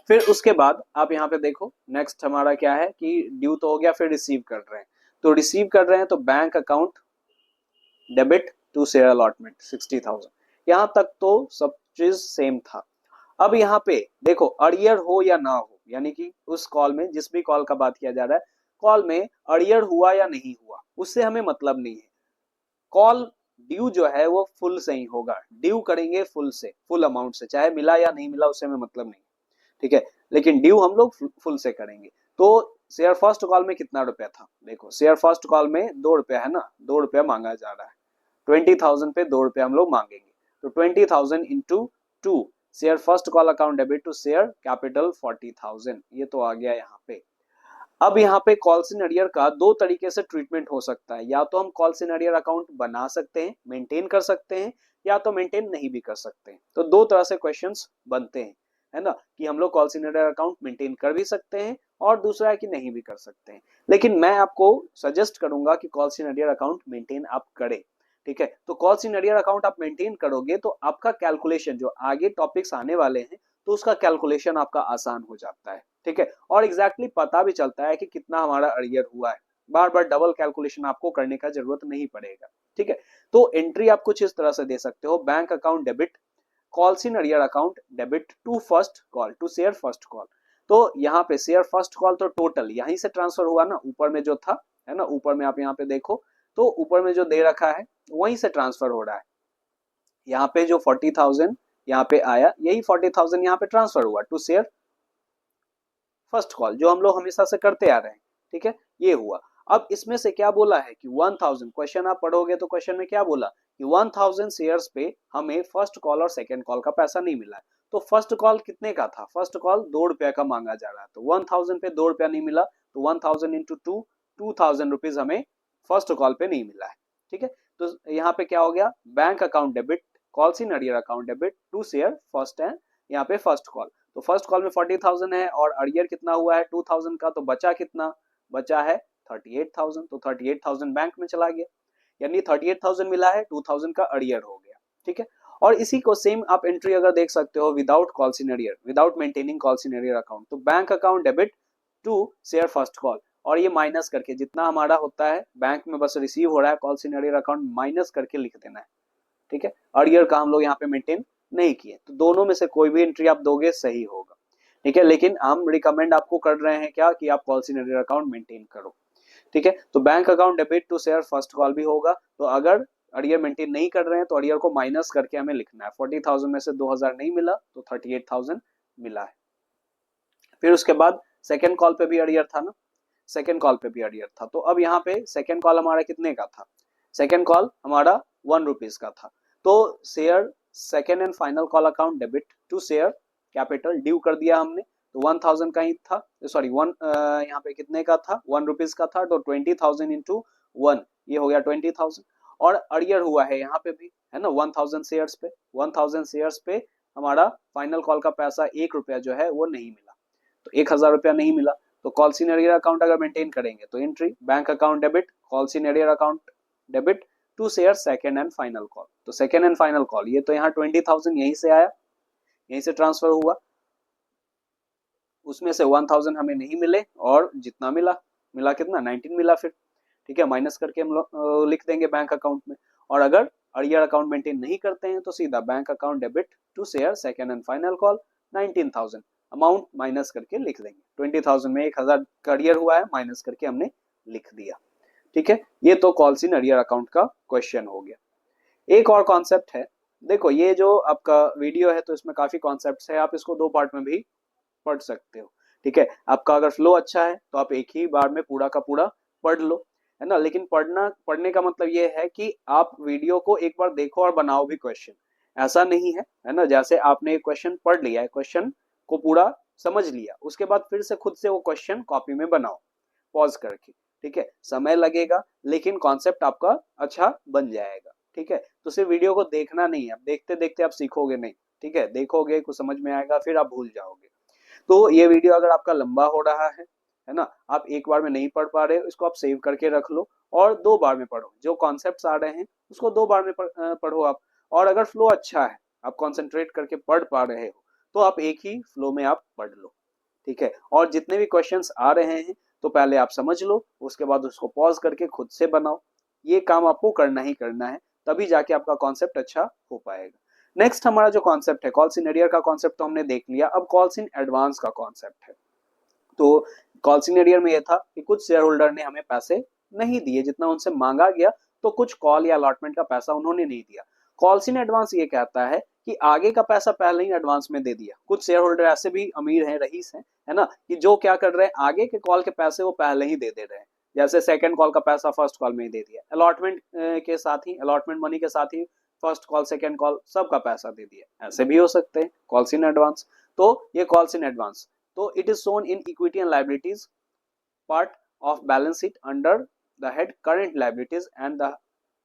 फिर उसके बाद आप यहाँ पे देखो नेक्स्ट हमारा क्या है कि ड्यू तो हो गया, फिर रिसीव कर रहे हैं, तो रिसीव कर रहे हैं तो bank account debit to share allotment 60,000, यहाँ तक तो सब चीज सेम था। अब यहाँ पे देखो अरियर हो या ना हो, यानी कि उस कॉल में, जिस भी कॉल का बात किया जा रहा है, कॉल में अरियर हुआ या नहीं हुआ उससे हमें मतलब नहीं है, कॉल ड्यू जो है वो फुल से ही होगा, ड्यू करेंगे फुल से, फुल अमाउंट से, चाहे मिला या नहीं मिला उससे हमें मतलब नहीं, ठीक है, लेकिन ड्यू हम लोग फुल से करेंगे। तो शेयर फर्स्ट कॉल में कितना रुपया था, देखो शेयर फर्स्ट कॉल में 2 रुपया है ना, 2 रुपया मांगा जा रहा है, 20,000 पे 2 रुपया हम लोग मांगेंगे, तो 20,000 into 2 share first call account debit to share capital 40,000, ये तो आ गया यहाँ पे। अब यहाँ पे कॉल्स इन अरियर का दो तरीके से ट्रीटमेंट हो सकता है, या तो हम कॉल्स इन अरियर अकाउंट बना सकते हैं, मेंटेन कर सकते हैं, या तो मेंटेन नहीं भी कर सकते हैं। तो दो तरह से क्वेश्चंस बनते हैं, है ना, कि हम लोग calls in arrear account maintain कर भी सकते हैं और दूसरा है कि नहीं भी कर सकते हैं। लेकिन मैं आपको सजेस्ट करूंगा कि calls in arrear account maintain आप करें, ठीक है। तो कॉल्स इन अरियर अकाउंट आप मेंटेन करोगे तो आपका कैलकुलेशन, जो आगे टॉपिक्स आने वाले हैं तो उसका कैलकुलेशन आपका आसान हो जाता है, ठीक है, और एग्जैक्टली पता भी चलता है कि कितना हमारा अरियर हुआ है, बार बार डबल कैलकुलेशन आपको करने का जरूरत नहीं पड़ेगा, ठीक है। तो एंट्री आप कुछ इस तरह से दे सकते हो, bank account debit calls in arrear account debit to first call to share first call. तो यहाँ पे शेयर फर्स्ट कॉल तो टोटल यहीं से ट्रांसफर हुआ ना, ऊपर में जो था, है ना, ऊपर में आप यहाँ पे देखो तो ऊपर में जो दे रखा है वहीं से ट्रांसफर हो रहा है, यहाँ पे जो 40,000 यहाँ पे आया, यही 40,000 यहाँ पे ट्रांसफर हुआ टू शेयर फर्स्ट कॉल, जो हम लोग हमेशा से करते आ रहे हैं, ठीक है, ये हुआ। अब इसमें से क्या बोला है कि 1,000, क्वेश्चन आप पढ़ोगे तो क्वेश्चन में क्या बोला कि 1,000 शेयर्स पे हमें फर्स्ट कॉल और सेकंड कॉल का पैसा नहीं मिला है। तो फर्स्ट कॉल कितने का था, फर्स्ट कॉल 2 रुपया का मांगा जा रहा है, तो 1,000 पे 2 रुपया नहीं मिला, तो 1,000 इंटू 2 2,000 रुपीज हमें फर्स्ट कॉल पे नहीं मिला है, ठीक है। तो यहाँ पे क्या हो गया, bank account debit calls in arrear account debit to share first and यहाँ पे फर्स्ट कॉल। तो फर्स्ट कॉल में 40,000 है और अरियर कितना हुआ है 2,000 का, तो बचा कितना, बचा है 38,000, तो 38,000 बैंक में चला गया, यानी 38,000 मिला है, 2,000 का अरियर हो गया, ठीक है। और इसी को सेम आप एंट्री अगर देख सकते हो without calls in arrear, without maintaining calls in arrear account, तो bank account debit to share first call, और ये माइनस करके जितना हमारा होता है बैंक में बस रिसीव हो रहा है calls in arrear account minus करके लिख देना है, ठीक है। अरियर का हम लोग यहाँ पे मेंटेन नहीं किए, तो दोनों में से कोई भी एंट्री आप दोगे सही होगा, ठीक है। लेकिन हम रिकमेंड आपको कर रहे हैं क्या कि आप calls in arrear account maintain करो, ठीक है। तो bank account debit to share first call भी होगा, तो अगर अरियर मेंटेन नहीं कर रहे हैं तो अरियर को माइनस करके हमें लिखना है, 40,000 में से 2,000 नहीं मिला तो 38,000 मिला है। फिर उसके बाद सेकेंड कॉल पे भी अरियर था ना, सेकेंड कॉल पे भी अरियर था, तो अब यहाँ पे सेकेंड कॉल हमारा कितने का था, सेकेंड कॉल हमारा 1 रुपीज का था, तो share second and final call account debit to share capital due कर दिया हमने, तो 1,000 का ही था, सॉरी वन यहाँ पे कितने का था 1 रुपीज का था, तो 20,000 इंटू 1 ये हो गया 20,000, और अरियर हुआ है यहाँ पे भी, है ना, 1,000 शेयर्स पे, 1,000 शेयर्स पे हमारा फाइनल कॉल का पैसा 1 रुपया जो है वो नहीं मिला, तो 1,000 रुपया नहीं मिला। तो कॉल्स इन अरियर अकाउंट अगर मेंटेन करेंगे तो entry bank account debit calls in arrear account debit to share second and final call, तो सेकेंड एंड फाइनल कॉल ये तो यहाँ 20,000 यहीं से आया, यहीं से ट्रांसफर हुआ, उसमें से 1,000 हमें नहीं मिले और जितना मिला, मिला कितना 19 मिला, फिर ठीक है माइनस करके हम लोग लिख देंगे बैंक अकाउंट में। और अगर अरियर अकाउंट मेंटेन नहीं करते हैं तो सीधा bank account debit to share second and final call 19,000, amount minus करके लिख देंगे। 20,000 में 1,000 का अर्नियर हुआ है, माइनस करके हमने लिख दिया। ठीक है, ये तो कॉल्स इन अर्नियर अकाउंट का क्वेश्चन हो गया। एक और कॉन्सेप्ट है, देखो ये जो आपका वीडियो है तो इसमें काफी कॉन्सेप्ट्स है, आप इसको 2 पार्ट में भी पढ़ सकते हो। ठीक है, आपका अगर फ्लो अच्छा है तो आप एक ही बार में पूरा का पूरा पढ़ लो, है ना। लेकिन पढ़ने का मतलब ये है कि आप वीडियो को एक बार देखो और बनाओ भी क्वेश्चन, ऐसा नहीं है ना। जैसे आपने एक क्वेश्चन पढ़ लिया है, क्वेश्चन को पूरा समझ लिया, उसके बाद फिर से खुद से वो क्वेश्चन कॉपी में बनाओ पॉज करके। ठीक है, समय लगेगा लेकिन कॉन्सेप्ट आपका अच्छा बन जाएगा। ठीक है, तो सिर्फ वीडियो को देखना नहीं है, देखते देखते आप सीखोगे नहीं। ठीक है, देखोगे कुछ समझ में आएगा फिर आप भूल जाओगे। तो ये वीडियो अगर आपका लंबा हो रहा है ना, आप एक बार में नहीं पढ़ पा रहे हो, इसको आप सेव करके रख लो और 2 बार में पढ़ो। जो कॉन्सेप्ट्स आ रहे हैं उसको 2 बार में पढ़ो आप। और अगर फ्लो अच्छा है, आप कॉन्सेंट्रेट करके पढ़ पा रहे हो, तो आप एक ही फ्लो में आप पढ़ लो। ठीक है, और जितने भी क्वेश्चंस आ रहे हैं तो पहले आप समझ लो, उसके बाद उसको पॉज करके खुद से बनाओ। ये काम आपको करना ही करना है, तभी जाके आपका कॉन्सेप्ट अच्छा हो पाएगा। नेक्स्ट हमारा जो कॉन्सेप्ट है, कॉल्स इन अर्नियर का कॉन्सेप्ट तो हमने देख लिया। अब कॉल्स इन एडवांस का कॉन्सेप्ट है। तो कॉल्स इन अर्नियर में यह था कि कुछ शेयर होल्डर ने हमें पैसे नहीं दिए जितना उनसे मांगा गया, तो कुछ कॉल या अलॉटमेंट का पैसा उन्होंने नहीं दिया। कॉल्स इन एडवांस ये कहता है कि आगे का पैसा पहले ही एडवांस में दे दिया। कुछ शेयर होल्डर ऐसे भी अमीर हैं, रईस हैं, है ना, कि जो क्या कर रहे हैं, आगे के कॉल के पैसे वो पहले ही दे रहे हैं। जैसे सेकंड कॉल का पैसा फर्स्ट कॉल में ही दे दिया, अलॉटमेंट के साथ ही, अलॉटमेंट मनी के साथ ही फर्स्ट कॉल सेकंड कॉल सबका पैसा दे दिया। ऐसे भी हो सकते हैं कॉल्स इन एडवांस। तो ये कॉल्स इन एडवांस, तो it is shown in equity and liabilities part of balance sheet under the head current liabilities and the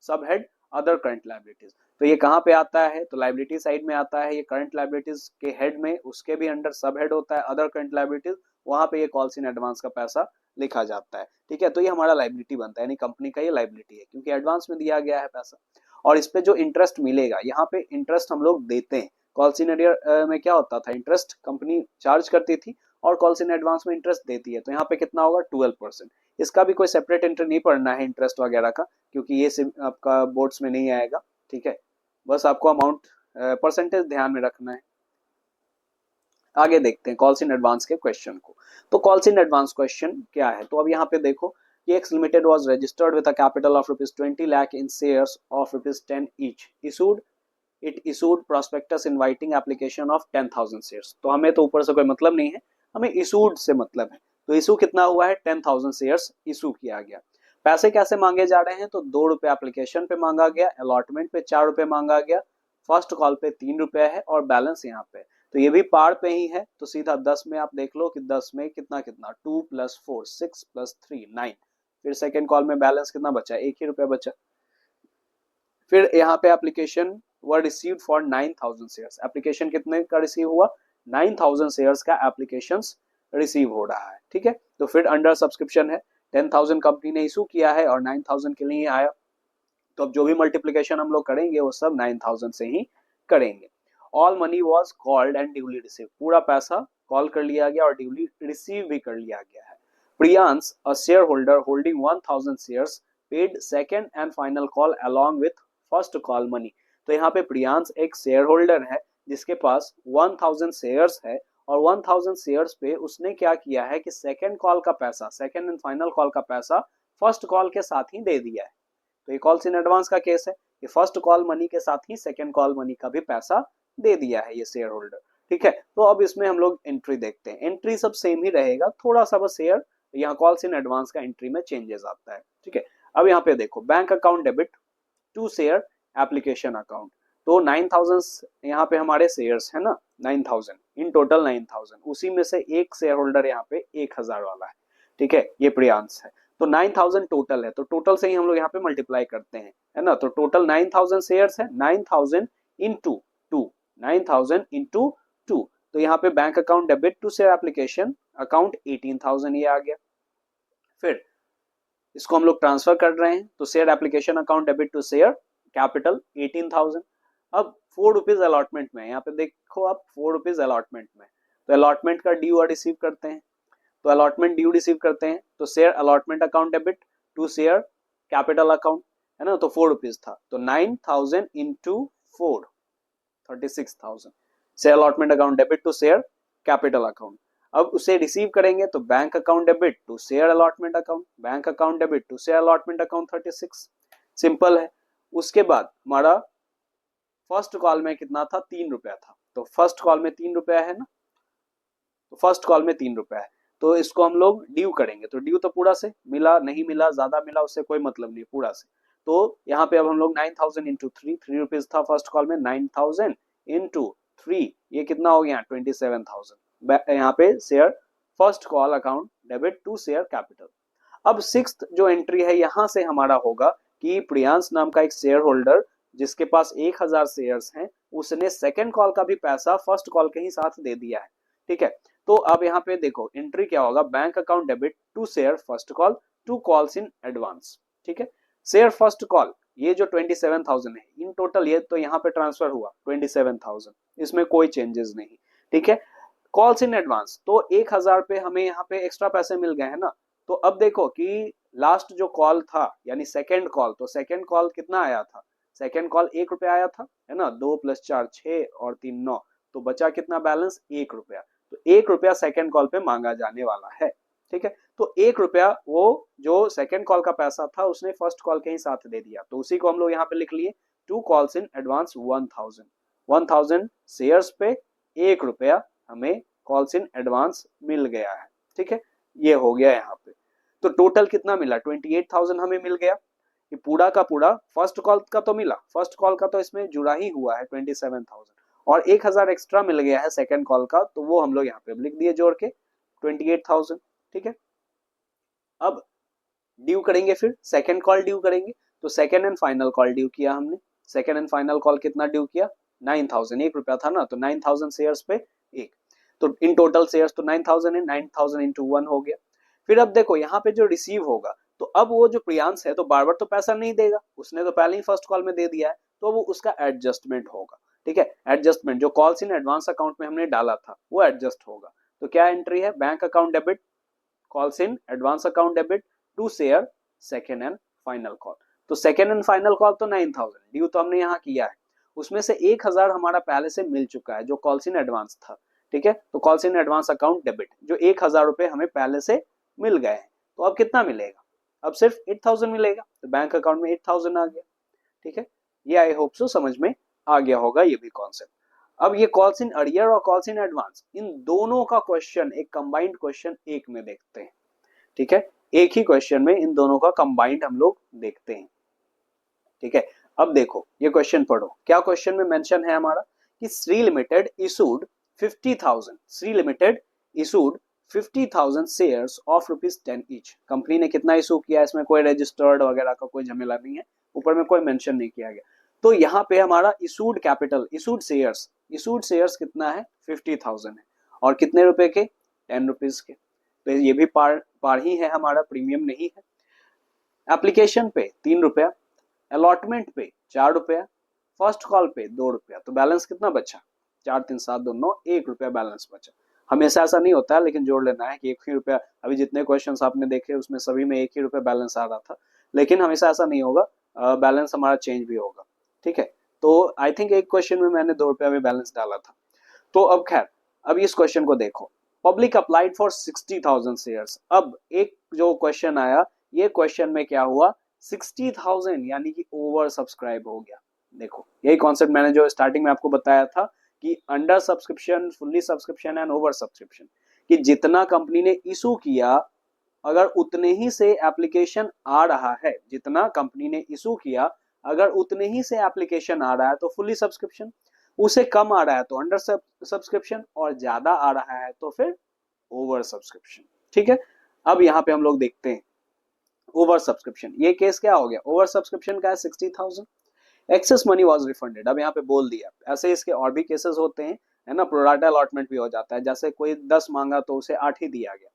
sub head other current liabilities. तो ये कहाँ पे आता है, तो लाइबिलिटी साइड में आता है। ये करंट लाइबिलिटीज के हेड में, उसके भी अंडर सब हेड होता है अदर करंट लाइबिलिटीज, वहां पे ये कॉल्स इन एडवांस का पैसा लिखा जाता है। ठीक है, तो ये हमारा लाइबिलिटी बनता है, यानी कंपनी का ये लाइबिलिटी है क्योंकि एडवांस में दिया गया है पैसा। और इस पे जो इंटरेस्ट मिलेगा, यहाँ पे इंटरेस्ट हम लोग देते हैं। कॉल्स इन अर्नियर में क्या होता था, इंटरेस्ट कंपनी चार्ज करती थी और कॉल्स इन एडवांस में इंटरेस्ट देती है। तो यहाँ पे कितना होगा, 12%। इसका भी कोई सेपरेट एंट्री नहीं पढ़ना है इंटरेस्ट वगैरह का, क्योंकि ये आपका बोर्ड्स में नहीं आएगा। ठीक है, बस आपको अमाउंट परसेंटेज ध्यान में रखना है। आगे देखते हैं कॉल्स इन एडवांस के क्वेश्चन को। तो कॉल्स इन एडवांस क्वेश्चन क्या है, तो अब यहाँ पे देखो कि X limited was registered with a capital of ₹20 lakh in shares of ₹10 each. It issued prospectus inviting application of 10,000 shares. तो हमें तो ऊपर से कोई मतलब नहीं है, हमें इशूड से मतलब है। तो इशू कितना हुआ है, 10,000 शेयर्स इशू किया गया। पैसे कैसे मांगे जा रहे हैं, तो ₹2 एप्लीकेशन पे मांगा गया, अलॉटमेंट पे ₹4 मांगा गया, फर्स्ट कॉल पे ₹3 है और बैलेंस यहाँ पे, तो ये भी पार पे ही है। तो सीधा 10 में आप देख लो कि 10 में कितना कितना, 2 + 4 6 + 3 9। फिर सेकेंड कॉल में बैलेंस कितना बचा, ₹1 बचा। फिर यहाँ पे application were received for 9,000 shares. Application कितने का रिसीव हुआ, 9,000 शेयर्स का एप्लीकेशन रिसीव हो रहा है। ठीक है, तो फिर अंडर सब्सक्रिप्शन है, 10,000 कंपनी ने इशू किया है और 9,000 के लिए आया। तो अब जो भी मल्टीप्लीकेशन हम लोग करेंगे वो सब 9,000 से ही करेंगे। All money was called and duly receive. पूरा पैसा कॉल कर लिया गया और ड्यूली रिसीव भी कर लिया गया है। Priyansh, a share holder holding 1,000 shares, paid second and final call along with first call money. तो यहाँ पे प्रियांश एक शेयर होल्डर है जिसके पास 1,000 शेयर्स है और 1,000 शेयर्स पे उसने क्या किया है कि सेकेंड कॉल का पैसा, सेकेंड एंड फाइनल कॉल का पैसा फर्स्ट कॉल के साथ ही दे दिया है। तो ये कॉल्स इन एडवांस का केस है, ये फर्स्ट कॉल मनी के साथ ही सेकेंड कॉल मनी का भी पैसा दे दिया है ये शेयर होल्डर। ठीक है, तो अब इसमें हम लोग एंट्री देखते हैं। एंट्री सब सेम ही रहेगा, थोड़ा सा बस शेयर यहाँ कॉल्स इन एडवांस का एंट्री में चेंजेस आता है। ठीक है, अब यहाँ पे देखो bank account debit to share application account. तो 9,000 यहाँ पे हमारे शेयर्स है ना, 9,000 इन टोटल 9,000, उसी में से एक शेयर होल्डर यहाँ पे 1,000 वाला है। ठीक है, ये प्रियांश है। तो 9,000 टोटल है, तो टोटल से ही हम लोग यहाँ पे मल्टीप्लाई करते हैं, है ना। तो टोटल 9,000 शेयर्स है, 9,000 इंटू 2, 9,000 इंटू 2। तो यहाँ पे bank account debit to share application account 18,000 ये आ गया। फिर इसको हम लोग ट्रांसफर कर रहे हैं, तो share application account debit to share capital 18,000। अब ₹4 अलॉटमेंट में, यहाँ पे देखो आप ₹4 अलॉटमेंट में, तो अलॉटमेंट का ड्यू रिसीव करते हैं। तो अलॉटमेंट ड्यू रिसीव करते हैं, तो share allotment account debit to share capital account, है ना। तो ₹4 था, तो 9,000 into 4 36,000। Share allotment account debit to share capital account. अब उसे रिसीव करेंगे तो bank account debit to share allotment account, bank account debit to share allotment account 36, simple है। उसके बाद हमारा फर्स्ट कॉल में कितना था, 3 रुपया था, तो फर्स्ट कॉल में 3 रुपया है ना, तो फर्स्ट कॉल में 3 रुपया है, तो इसको हम लोग ड्यू करेंगे, तो ड्यू तो पूरा से मिला, नहीं मिला, ज्यादा मिला, उससे कोई मतलब नहीं, पूरा से। तो यहाँ पे अब हम लोग 9000 इंटू 3 था फर्स्ट कॉल में, 9000 इंटू 3 ये कितना हो गया 27,000, यहाँ पे share first call account debit to share capital. अब सिक्स्थ जो एंट्री है यहाँ से हमारा होगा कि प्रियांश नाम का एक शेयर होल्डर जिसके पास 1000 शेयर्स हैं, उसने सेकेंड कॉल का भी पैसा फर्स्ट कॉल के ही साथ दे दिया है, ठीक है। तो अब यहाँ पे देखो एंट्री क्या होगा, bank account debit to share first call to calls in advance, ठीक है। शेयर फर्स्ट कॉल ये जो 27,000 है इन टोटल, ये तो यहाँ पे ट्रांसफर हुआ 27,000, इसमें कोई चेंजेस नहीं, ठीक है। कॉल्स इन एडवांस तो 1000 पे हमें यहाँ पे एक्स्ट्रा पैसे मिल गए हैं ना। तो अब देखो कि लास्ट जो कॉल था यानी सेकेंड कॉल, तो सेकेंड कॉल कितना आया था, सेकेंड कॉल 1 रुपया आया था, है ना, 2 + 4 6 और 3 9, तो बचा कितना बैलेंस 1 रुपया, तो 1 रुपया सेकेंड कॉल पे मांगा जाने वाला है, ठीक है। तो 1 रुपया वो जो सेकेंड कॉल का पैसा था उसने फर्स्ट कॉल के ही साथ दे दिया, तो उसी को हम लोग यहाँ पे लिख लिए to calls in advance 1000 shares पे 1 रुपया हमें कॉल्स इन एडवांस मिल गया है, ठीक है। ये हो गया यहाँ पे, तो टोटल कितना मिला 28,000 हमें मिल गया, ये पूरा का पूरा फर्स्ट कॉल का तो मिला, फर्स्ट कॉल का तो इसमें जुड़ा ही हुआ है 27,000, और 1000 एक्स्ट्रा मिल गया है सेकंड कॉल का, तो वो हम लोग यहाँ पे लिख दिए जोड़ के 28,000, ठीक है। अब ड्यू करेंगे, फिर सेकंड कॉल ड्यू करेंगे, तो second and final call due किया हमने, सेकंड एंड फाइनल कॉल कितना ड्यू किया 9000, 1 रुपया था ना, तो 9000 शेयर्स पे एक, तो इन टोटल शेयर्स तो 9000 है, 9000 इंटू 1 हो गया। फिर अब देखो यहाँ पे जो रिसीव होगा, तो अब वो जो प्रियांश है तो बार बार तो पैसा नहीं देगा, उसने तो पहले ही फर्स्ट कॉल में दे दिया है, तो वो उसका एडजस्टमेंट होगा, ठीक है। एडजस्टमेंट जो कॉल्स इन एडवांस अकाउंट में हमने डाला था वो एडजस्ट होगा, तो क्या एंट्री है, bank account debit calls in advance account debit to share second and final call. तो सेकेंड एंड फाइनल कॉल तो 9000 ड्यू तो हमने यहाँ किया है, उसमें से 1000 हमारा पहले से मिल चुका है जो कॉल्स इन एडवांस था, ठीक है। तो calls in advance account debit जो 1000 रुपए हमें पहले से मिल गए हैं, तो अब कितना मिलेगा, अब सिर्फ 8000 मिलेगा, तो बैंक अकाउंट में 8000 आ गया, ठीक है। ये आई होप सो समझ में आ गया होगा ये भी कॉन्सेप्ट। अब ये कॉल्स इन अर्लियर और कॉल्स इन एडवांस इन दोनों का क्वेश्चन एक कंबाइंड क्वेश्चन एक में देखते हैं, ठीक है। एक ही क्वेश्चन में इन दोनों का कंबाइंड हम लोग देखते हैं, ठीक है। अब देखो ये क्वेश्चन पढ़ो, क्या क्वेश्चन में मेंशन है हमारा कि Shri limited issued 50,000, Shri limited issued 50,000 shares of ₹10 each. Company ने कितना इशू किया, इसमें कोई रजिस्टर्ड वगैरह का कोई झमेला नहीं है, ऊपर में कोई मेंशन नहीं किया गया। तो यहाँ पे हमारा इशूड कैपिटल, इशूड शेयर्स कितना है 50,000 है, और कितने रुपए के 10 रुपीज के, तो ये भी पार ही है हमारा, प्रीमियम नहीं है। एप्लीकेशन पे 3 रुपया, अलॉटमेंट पे 4 रुपया, फर्स्ट कॉल पे 2 रुपया, तो बैलेंस कितना बचा 4 3 7 2 9, 1 रुपया बैलेंस बचा। हमेशा ऐसा नहीं होता है, लेकिन जोड़ लेना है कि 1 ही रुपया, अभी जितने क्वेश्चंस आपने देखे उसमें सभी में 1 ही रुपया बैलेंस आ रहा था, लेकिन हमेशा ऐसा नहीं होगा, बैलेंस हमारा चेंज भी होगा, ठीक है। तो आई थिंक एक क्वेश्चन में मैंने 2 रुपया में बैलेंस डाला था। तो अब खैर, अब इस क्वेश्चन को देखो, पब्लिक अप्लाइड फॉर 60,000 शेयर्स। अब एक जो क्वेश्चन आया, ये क्वेश्चन में क्या हुआ 60,000 यानी कि ओवर सब्सक्राइब हो गया। देखो यही कॉन्सेप्ट मैंने जो स्टार्टिंग में आपको बताया था कि under subscription, fully subscription and over subscription, कि जितना कंपनी ने इशू किया अगर उतने ही से एप्लीकेशन आ रहा है, जितना कंपनी ने इशू किया अगर उतने ही से एप्लीकेशन आ रहा है तो फुल्ली सब्सक्रिप्शन, उसे कम आ रहा है तो अंडर सब्सक्रिप्शन, और ज्यादा आ रहा है तो फिर ओवर सब्सक्रिप्शन, ठीक है। अब यहाँ पे हम लोग देखते हैं ओवर सब्सक्रिप्शन, ये केस क्या हो गया, ओवर सब्सक्रिप्शन का है 60,000, एक्सेस मनी वाज रिफंडेड। अब यहाँ पे बोल दिया, ऐसे इसके और भी केसेस होते हैं, है ना, प्रोराटा अलॉटमेंट भी हो जाता है, जैसे कोई 10 मांगा तो उसे 8 ही दिया गया,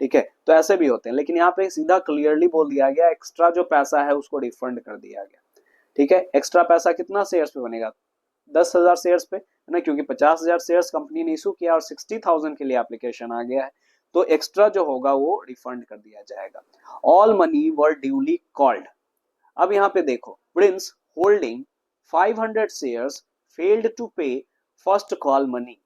ठीक है, तो ऐसे भी होते हैं, लेकिन यहाँ पे सीधा क्लियरली बोल दिया गया एक्स्ट्रा जो पैसा है उसको रिफंड कर दिया गया, ठीक है। एक्स्ट्रा पैसा कितना शेयर्स पे बनेगा 10,000 शेयर्स पे, है ना, क्योंकि 50,000 शेयर्स कंपनी ने इशू किया और 60,000 के लिए एप्लीकेशन आ गया है, तो एक्स्ट्रा जो होगा वो रिफंड कर दिया जाएगा। All money were duly called. अब यहाँ पे देखो, Prince holding 500 shares failed to pay first call money.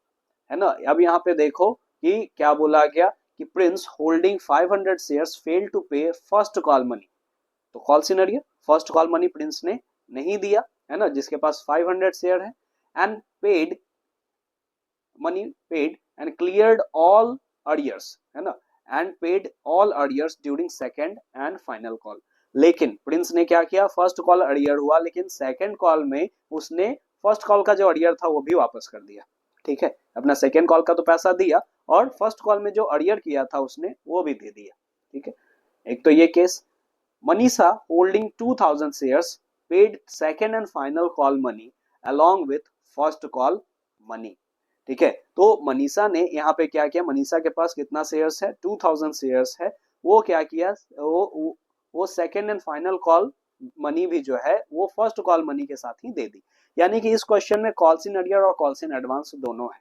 है ना। अब यहाँ पे देखो कि क्या बोला गया कि Prince holding 500 shares fail to pay first call money. तो call scenario, first call money Prince ने नहीं दिया, है ना, जिसके पास 500 शेयर है, and paid money paid and cleared all arrears, है ना, and paid all arrears during second and final call. लेकिन प्रिंस ने क्या किया, फर्स्ट कॉल अर्लियर हुआ, लेकिन सेकंड कॉल में उसने फर्स्ट कॉल का जो अर्लियर था वो भी वापस कर दिया। ठीक है, अपना सेकंड कॉल का तो पैसा दिया और फर्स्ट कॉल में जो अर्लियर किया था उसने वो भी दे दिया। ठीक है, एक तो ये case. Manisha holding 2000 shares paid second and final call money along with first call money. ठीक है, तो मनीषा ने यहाँ पे क्या किया, मनीषा के पास कितना शेयर्स है, 2000 शेयर्स है, वो क्या किया, वो second and final call money भी जो है वो फर्स्ट कॉल मनी के साथ ही दे दी। यानी कि इस क्वेश्चन में कॉल्स इन अर्लियर और कॉल्स इन एडवांस दोनों है।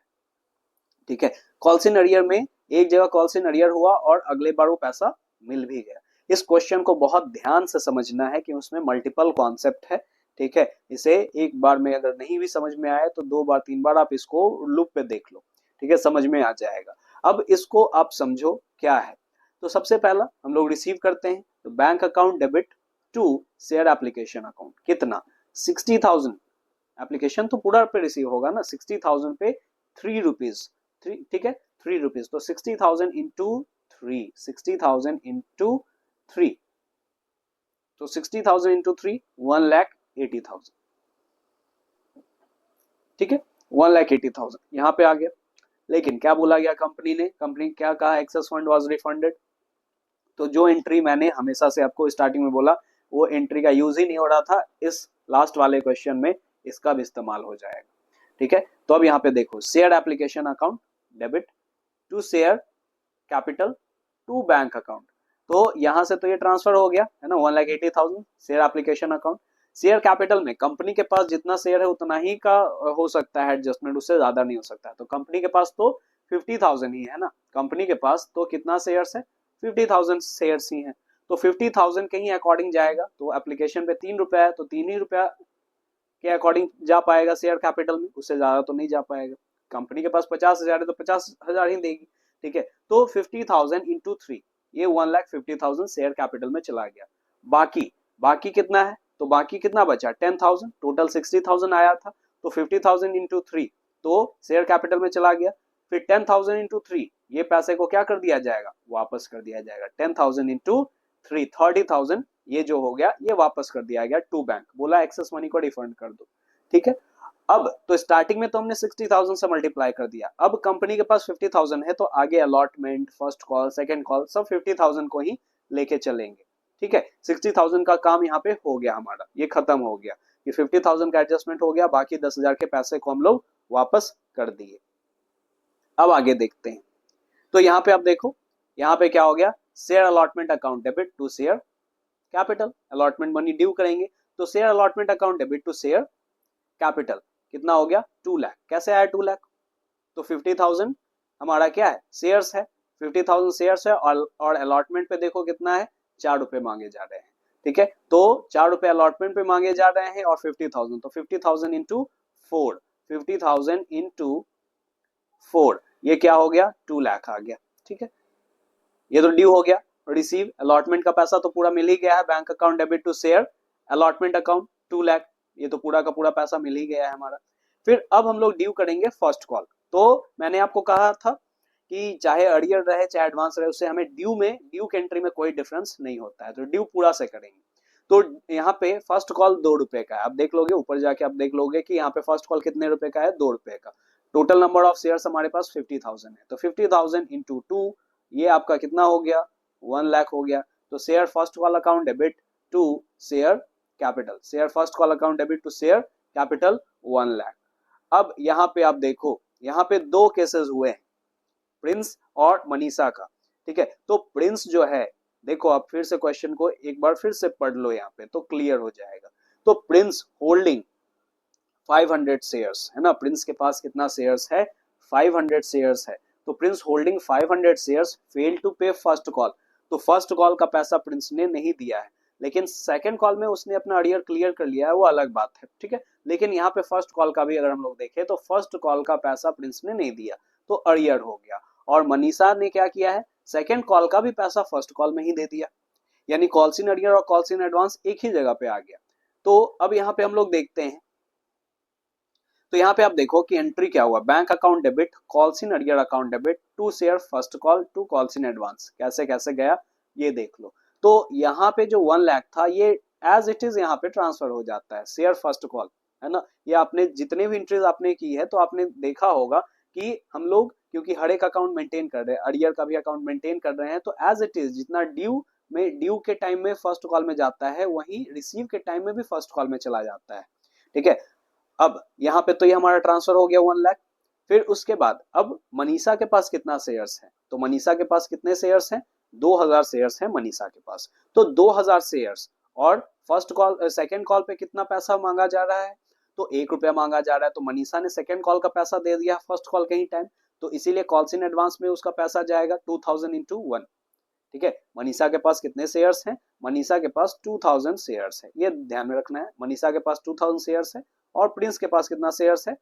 ठीक है, कॉल्स इन अर्लियर में एक जगह कॉल्स इन अर्लियर हुआ और अगले बार वो पैसा मिल भी गया। इस क्वेश्चन को बहुत ध्यान से समझना है कि उसमें मल्टीपल कॉन्सेप्ट है। ठीक है, इसे एक बार में अगर नहीं भी समझ में आए तो 2 बार 3 बार आप इसको लूप पे देख लो। ठीक है, समझ में आ जाएगा। अब इसको आप समझो क्या है। तो सबसे पहला हम लोग रिसीव करते हैं, तो bank account debit to share application account, कितना, 60,000। एप्लीकेशन तो पूरा पे रिसीव होगा ना, 60,000 पे 3 रुपीज, ठीक है, 3 रुपीज, तो 60,000 इंटू 3, 60,000 इंटू 3, तो 60,000 इंटू 3 1,80,000। ठीक है, 1,80,000 यहाँ पे आ गया। लेकिन क्या बोला गया कंपनी ने, कंपनी क्या कहा, एक्सेस फंड वाज रिफंडेड। तो जो एंट्री मैंने हमेशा से आपको स्टार्टिंग में बोला वो एंट्री का यूज ही नहीं हो रहा था, इस लास्ट वाले क्वेश्चन में इसका भी इस्तेमाल हो जाएगा। ठीक है, तो अब यहाँ पे देखो, share application account debit to share capital to bank account. तो यहां से तो ये ट्रांसफर हो गया है ना, 1,80,000 share application account. Share capital में कंपनी के पास जितना शेयर है उतना ही का हो सकता है एडजस्टमेंट, उससे ज्यादा नहीं हो सकता है। तो कंपनी के पास तो 50,000 ही है ना, कंपनी के पास तो कितना शेयर्स है, 50,000 शेयर्स ही है। तो 50,000 के ही अकॉर्डिंग जाएगा। तो एप्लीकेशन पे 3 रुपया है तो 3 ही रुपया के अकॉर्डिंग जा पाएगा शेयर कैपिटल में, उससे ज्यादा तो नहीं जा पाएगा। कंपनी के पास 50,000 है तो 50,000 ही देगी। ठीक है, तो 50,000 इंटू 3, ये 1,50,000 शेयर कैपिटल में चला गया। बाकी बाकी कितना है, तो बाकी कितना बचा, 10,000, टोटल 60,000 आया था, तो 50,000 इंटू 3 तो शेयर कैपिटल में चला गया। फिर 10,000 इंटू 3, ये पैसे को क्या कर दिया जाएगा, वापस कर दिया जाएगा। 10,000 इंटू 3 30,000, ये जो हो गया ये वापस कर दिया गया टू बैंक, बोला एक्सेस मनी को रिफंड कर दो। ठीक है, अब तो स्टार्टिंग में तो हमने 60,000 से मल्टीप्लाई कर दिया, अब कंपनी के पास 50,000 है तो आगे allotment, first call, second call सब 50,000 को ही लेके चलेंगे। ठीक है, 60,000 का काम यहाँ पे हो गया हमारा, ये खत्म हो गया, ये 50,000 का एडजस्टमेंट हो गया, बाकी 10,000 के पैसे को हम लोग वापस कर दिए। अब आगे देखते हैं। तो यहाँ पे आप देखो, यहाँ पे क्या हो गया, share allotment account debit to share capital, allotment money due करेंगे, तो share allotment account debit to share capital कितना हो गया, 2 लाख। कैसे आया 2 लाख, तो 50,000 हमारा क्या है, शेयर्स है, 50,000 शेयर्स है, और अलॉटमेंट पे देखो कितना है, 4 रुपए मांगे जा रहे हैं। ठीक है, तो 4 रुपए अलॉटमेंट पे मांगे जा रहे हैं और 50,000, तो 50,000 इंटू 4, 50,000 इंटू 4, ये क्या हो गया, 2 लाख आ गया। ठीक है, ये तो ड्यू हो गया। रिसीव अलॉटमेंट का पैसा तो पूरा मिल ही गया है, bank account debit to share allotment account 2 lakh, ये तो पूरा का पूरा पैसा मिल ही गया है हमारा। फिर अब हम लोग ड्यू करेंगे फर्स्ट कॉल। तो मैंने आपको कहा था कि चाहे अर्लियर रहे चाहे एडवांस रहे, उससे हमें ड्यू के एंट्री में कोई डिफरेंस नहीं होता है, तो ड्यू पूरा से करेंगे। तो यहाँ पे फर्स्ट कॉल 2 रुपए का है, आप देख लोगे ऊपर जाके, आप देख लोगे कि यहाँ पे फर्स्ट कॉल कितने रुपए का है, 2 रुपए का। टोटल नंबर ऑफ शेयर्स हमारे पास 50,000 है, तो 50,000 इंटू 2, ये आपका कितना हो गया, 1 लाख हो गया। तो share first call account debit to share capital, share first call account debit to share capital 1 lakh. अब यहाँ पे आप देखो, यहाँ पे 2 केसेस हुए हैं, प्रिंस और मनीषा का। ठीक है, तो प्रिंस जो है, देखो आप फिर से क्वेश्चन को एक बार फिर से पढ़ लो यहाँ पे तो क्लियर हो जाएगा। तो प्रिंस होल्डिंग 500 शेयर्स, है ना, प्रिंस के पास कितना शेयर्स है, 500 शेयर्स है। तो Prince holding 500 shares fail to pay first call, तो फर्स्ट कॉल का पैसा प्रिंस ने नहीं दिया है, लेकिन सेकंड कॉल में उसने अपना अर्लियर क्लियर कर लिया है, वो अलग बात है। ठीक है, लेकिन यहाँ पे फर्स्ट कॉल का भी अगर हम लोग देखें तो फर्स्ट कॉल का पैसा प्रिंस ने नहीं दिया, तो अर्लियर हो गया। और मनीषा ने क्या किया है, सेकेंड कॉल का भी पैसा फर्स्ट कॉल में ही दे दिया, यानी कॉल्स इन अर्लियर और कॉल्स इन एडवांस एक ही जगह पे आ गया। तो अब यहाँ पे हम लोग देखते हैं, तो यहाँ पे आप देखो कि एंट्री क्या हुआ, bank account debit, calls in arrear account debit to share first call to calls in advance, कैसे कैसे गया ये देख लो। तो यहाँ पे जो 1 लाख था ये एज इट इज यहाँ पे ट्रांसफर हो जाता है, शेयर फर्स्ट कॉल, है ना। ये आपने जितने भी एंट्रीज आपने की है तो आपने देखा होगा कि हम लोग क्योंकि हर एक अकाउंट मेंटेन कर रहे हैं, अर्लियर का भी अकाउंट मेंटेन कर रहे हैं, तो एज इट इज जितना ड्यू के टाइम में फर्स्ट कॉल में जाता है वही रिसीव के टाइम में भी फर्स्ट कॉल में चला जाता है, ठीक है। अब यहाँ पे तो ये हमारा ट्रांसफर हो गया 1 लाख। फिर उसके बाद अब मनीषा के पास कितना शेयर्स है, तो मनीषा के पास कितने शेयर्स हैं, 2000 शेयर्स हैं मनीषा के पास। तो 2000 शेयर्स और फर्स्ट कॉल सेकंड कॉल पे कितना पैसा मांगा जा रहा है, तो 1 रुपया मांगा जा रहा है। तो मनीषा ने सेकंड कॉल का पैसा दे दिया फर्स्ट कॉल के ही टाइम, तो इसीलिए कॉल्स इन एडवांस में उसका पैसा जाएगा 2000 इंटू 1, ठीक है। मनीषा के पास कितने शेयर्स हैं, मनीषा के पास 2000 शेयर्स है, ये ध्यान में रखना है। मनीषा के पास 2000 शेयर्स है और प्रिंस के पास कितना शेयर्स है,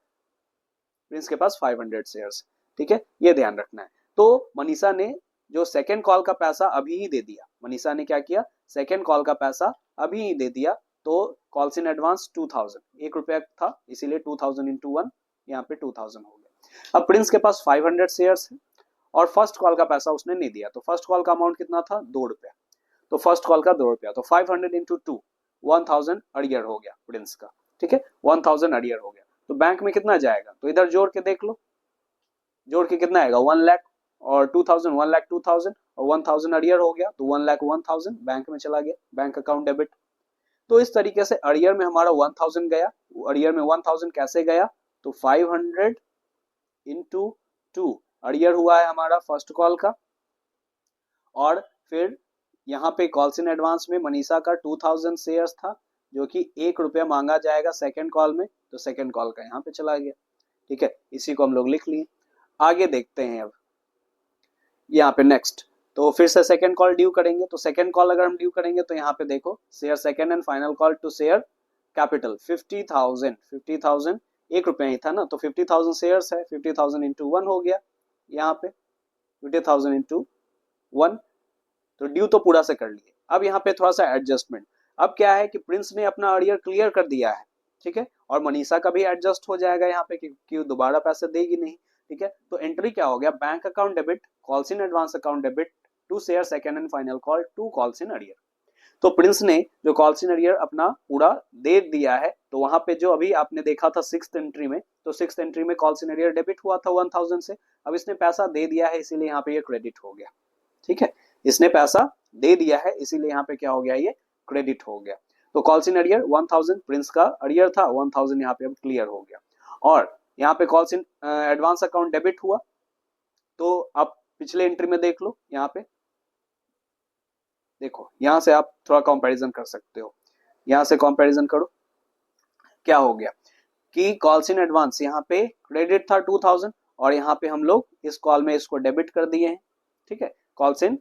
प्रिंस के पास 500 शेयर्स, ठीक है, ये ध्यान रखना है। तो मनीषा ने जो सेकेंड कॉल का पैसा अभी ही दे दिया, मनीषा ने क्या किया, सेकेंड कॉल का पैसा अभी ही दे दिया, तो कॉल्स इन एडवांस 2000, 1 रुपया था इसीलिए 2000 इंटू 1, यहाँ पे 2000 हो गया। अब प्रिंस के पास 500 शेयर्स है और फर्स्ट कॉल का पैसा उसने नहीं दिया, तो फर्स्ट कॉल का अमाउंट कितना था, 2 रुपया, तो फर्स्ट कॉल का 2 रुपया, तो 500 इंटू 2, 1000 अर्लियर हो गया प्रिंस का, ठीक है, 1000 अर्लियर हो गया। तो बैंक में कितना जाएगा, तो इधर जोड़ के देख लो, जोड़ के कितना आएगा, 1 लाख और 2000, 1 लाख 2000 और 1000 अर्लियर हो गया, तो 1 लाख 1000 बैंक में चला गया, बैंक अकाउंट डेबिट। तो इस तरीके से अर्लियर में हमारा 1000 गया, अर्लियर में 1000 कैसे गया, तो 500 इंटू 2 अर्लियर हुआ है हमारा फर्स्ट कॉल का, और फिर यहाँ पे कॉल्स इन एडवांस में मनीषा का 2000 शेयर्स था जो कि 1 रुपया मांगा जाएगा सेकंड कॉल में, तो सेकंड कॉल का यहाँ पे चला गया, ठीक है, इसी को हम लोग लिख लिए। आगे देखते हैं अब यहाँ पे नेक्स्ट, तो फिर से सेकंड कॉल ड्यू करेंगे, तो सेकंड कॉल अगर हम ड्यू करेंगे तो यहाँ पे देखो share second and final call to share capital 50,000 1 रुपया ही था ना, तो 50,000 शेयर्स है, 50,000 इंटू 1 हो गया, यहाँ पे 50,000 इंटू 1, तो ड्यू तो पूरा से कर लिए। अब यहाँ पे थोड़ा सा एडजस्टमेंट, अब क्या है कि प्रिंस ने अपना अर्लियर क्लियर कर दिया है, ठीक है, और मनीषा का भी एडजस्ट हो जाएगा यहाँ पे क्योंकि दोबारा पैसे देगी नहीं, ठीक है। तो एंट्री क्या हो गया, bank account debit, calls in advance account debit to share second and final call to calls in earlier. तो प्रिंस ने जो कॉल्स इन अर्लियर अपना पूरा दे दिया है, तो वहां पे जो अभी आपने देखा था सिक्स्थ एंट्री में, तो सिक्स्थ एंट्री में कॉल्स इन अर्लियर डेबिट हुआ था 1000 से, अब इसने पैसा दे दिया है इसीलिए यहाँ पे ये क्रेडिट हो गया, ठीक है, इसने पैसा दे दिया है इसीलिए यहाँ पे क्या हो गया, ये क्रेडिट हो गया। तो कॉल्स इन अर्लियर 1000 प्रिंस का अर्लियर था, 1000 यहाँ पे अब क्लियर हो गया। और यहाँ पे calls in advance account debit हुआ, तो आप पिछले एंट्री में देख लो, यहाँ पे देखो, यहाँ से आप थोड़ा कंपैरिजन कर सकते हो, यहाँ से कंपैरिजन करो, क्या हो गया कि कॉल्स इन एडवांस यहाँ पे क्रेडिट था 2000 और यहाँ पे हम लोग इस कॉल में इसको डेबिट कर दिए हैं, ठीक है, calls in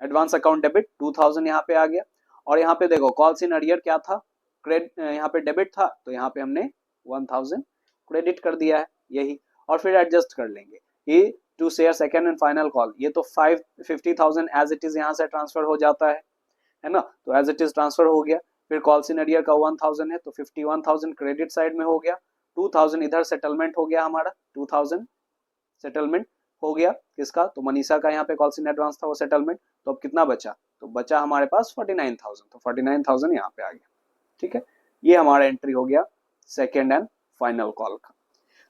advance account debit 2000 यहाँ पे आ गया। और यहाँ पे देखो कॉल्स इन अर्लियर क्या था, यहाँ पे डेबिट था, तो यहाँ पे हमने 1000 क्रेडिट कर दिया है यही, और फिर एडजस्ट कर लेंगे ये to share second and final call, ये तो 50,000 एज इट इज यहाँ से ट्रांसफर हो जाता है ना, तो एज इट इज ट्रांसफर हो गया। फिर कॉल्स इन अर्लियर का 1000 है तो 51,000 क्रेडिट साइड में हो गया, 2000 इधर सेटलमेंट हो गया हमारा, 2000 सेटलमेंट हो गया किसका, तो मनीषा का यहाँ पे कॉल्स इन एडवांस था वो सेटलमेंट, तो अब कितना बचा, तो बचा हमारे पास 49,000, तो 49,000 यहाँ पे आ गया, ठीक है, ये हमारा एंट्री हो गया सेकेंड एंड फाइनल कॉल का।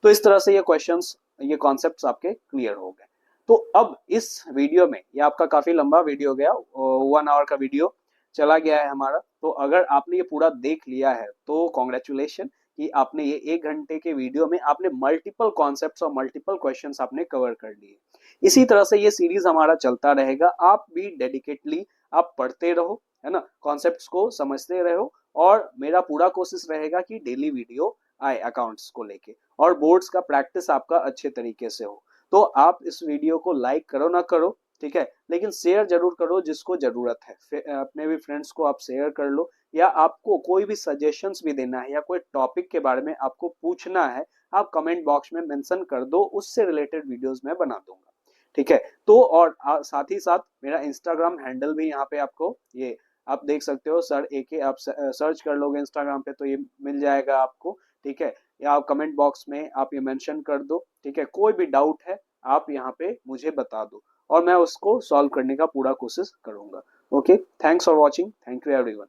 तो इस तरह से ये क्वेश्चंस, ये कॉन्सेप्ट्स आपके क्लियर हो गए। तो अब इस वीडियो में, ये आपका काफी लंबा वीडियो गया, 1 आवर का वीडियो चला गया है हमारा, तो अगर आपने ये पूरा देख लिया है तो कॉन्ग्रेचुलेशन कि आपने ये 1 घंटे के वीडियो में आपने मल्टीपल कॉन्सेप्ट्स और मल्टीपल क्वेश्चंस आपने कवर कर लिए। इसी तरह से ये सीरीज हमारा चलता रहेगा, आप भी डेडिकेटली आप पढ़ते रहो, है ना, कॉन्सेप्ट्स को समझते रहो, और मेरा पूरा कोशिश रहेगा कि डेली वीडियो आए अकाउंट्स को लेके, और बोर्ड्स का प्रैक्टिस आपका अच्छे तरीके से हो। तो आप इस वीडियो को लाइक करो ना करो, ठीक है, लेकिन शेयर जरूर करो जिसको जरूरत है, अपने भी फ्रेंड्स को आप शेयर कर लो, या आपको कोई भी सजेशंस भी देना है या कोई टॉपिक के बारे में आपको पूछना है, आप कमेंट बॉक्स में मेंशन कर दो, उससे रिलेटेड वीडियोस मैं बना दूंगा। ठीक है, तो और साथ ही साथ मेरा इंस्टाग्राम हैंडल भी यहाँ पे आपको ये आप देख सकते हो सर AK, आप सर्च कर लोगे इंस्टाग्राम पे तो ये मिल जाएगा आपको। ठीक है, या आप कमेंट बॉक्स में आप ये मेंशन कर दो। ठीक है, कोई भी डाउट है आप यहाँ पे मुझे बता दो और मैं उसको सॉल्व करने का पूरा कोशिश करूंगा। Okay, thanks for watching, thank you everyone.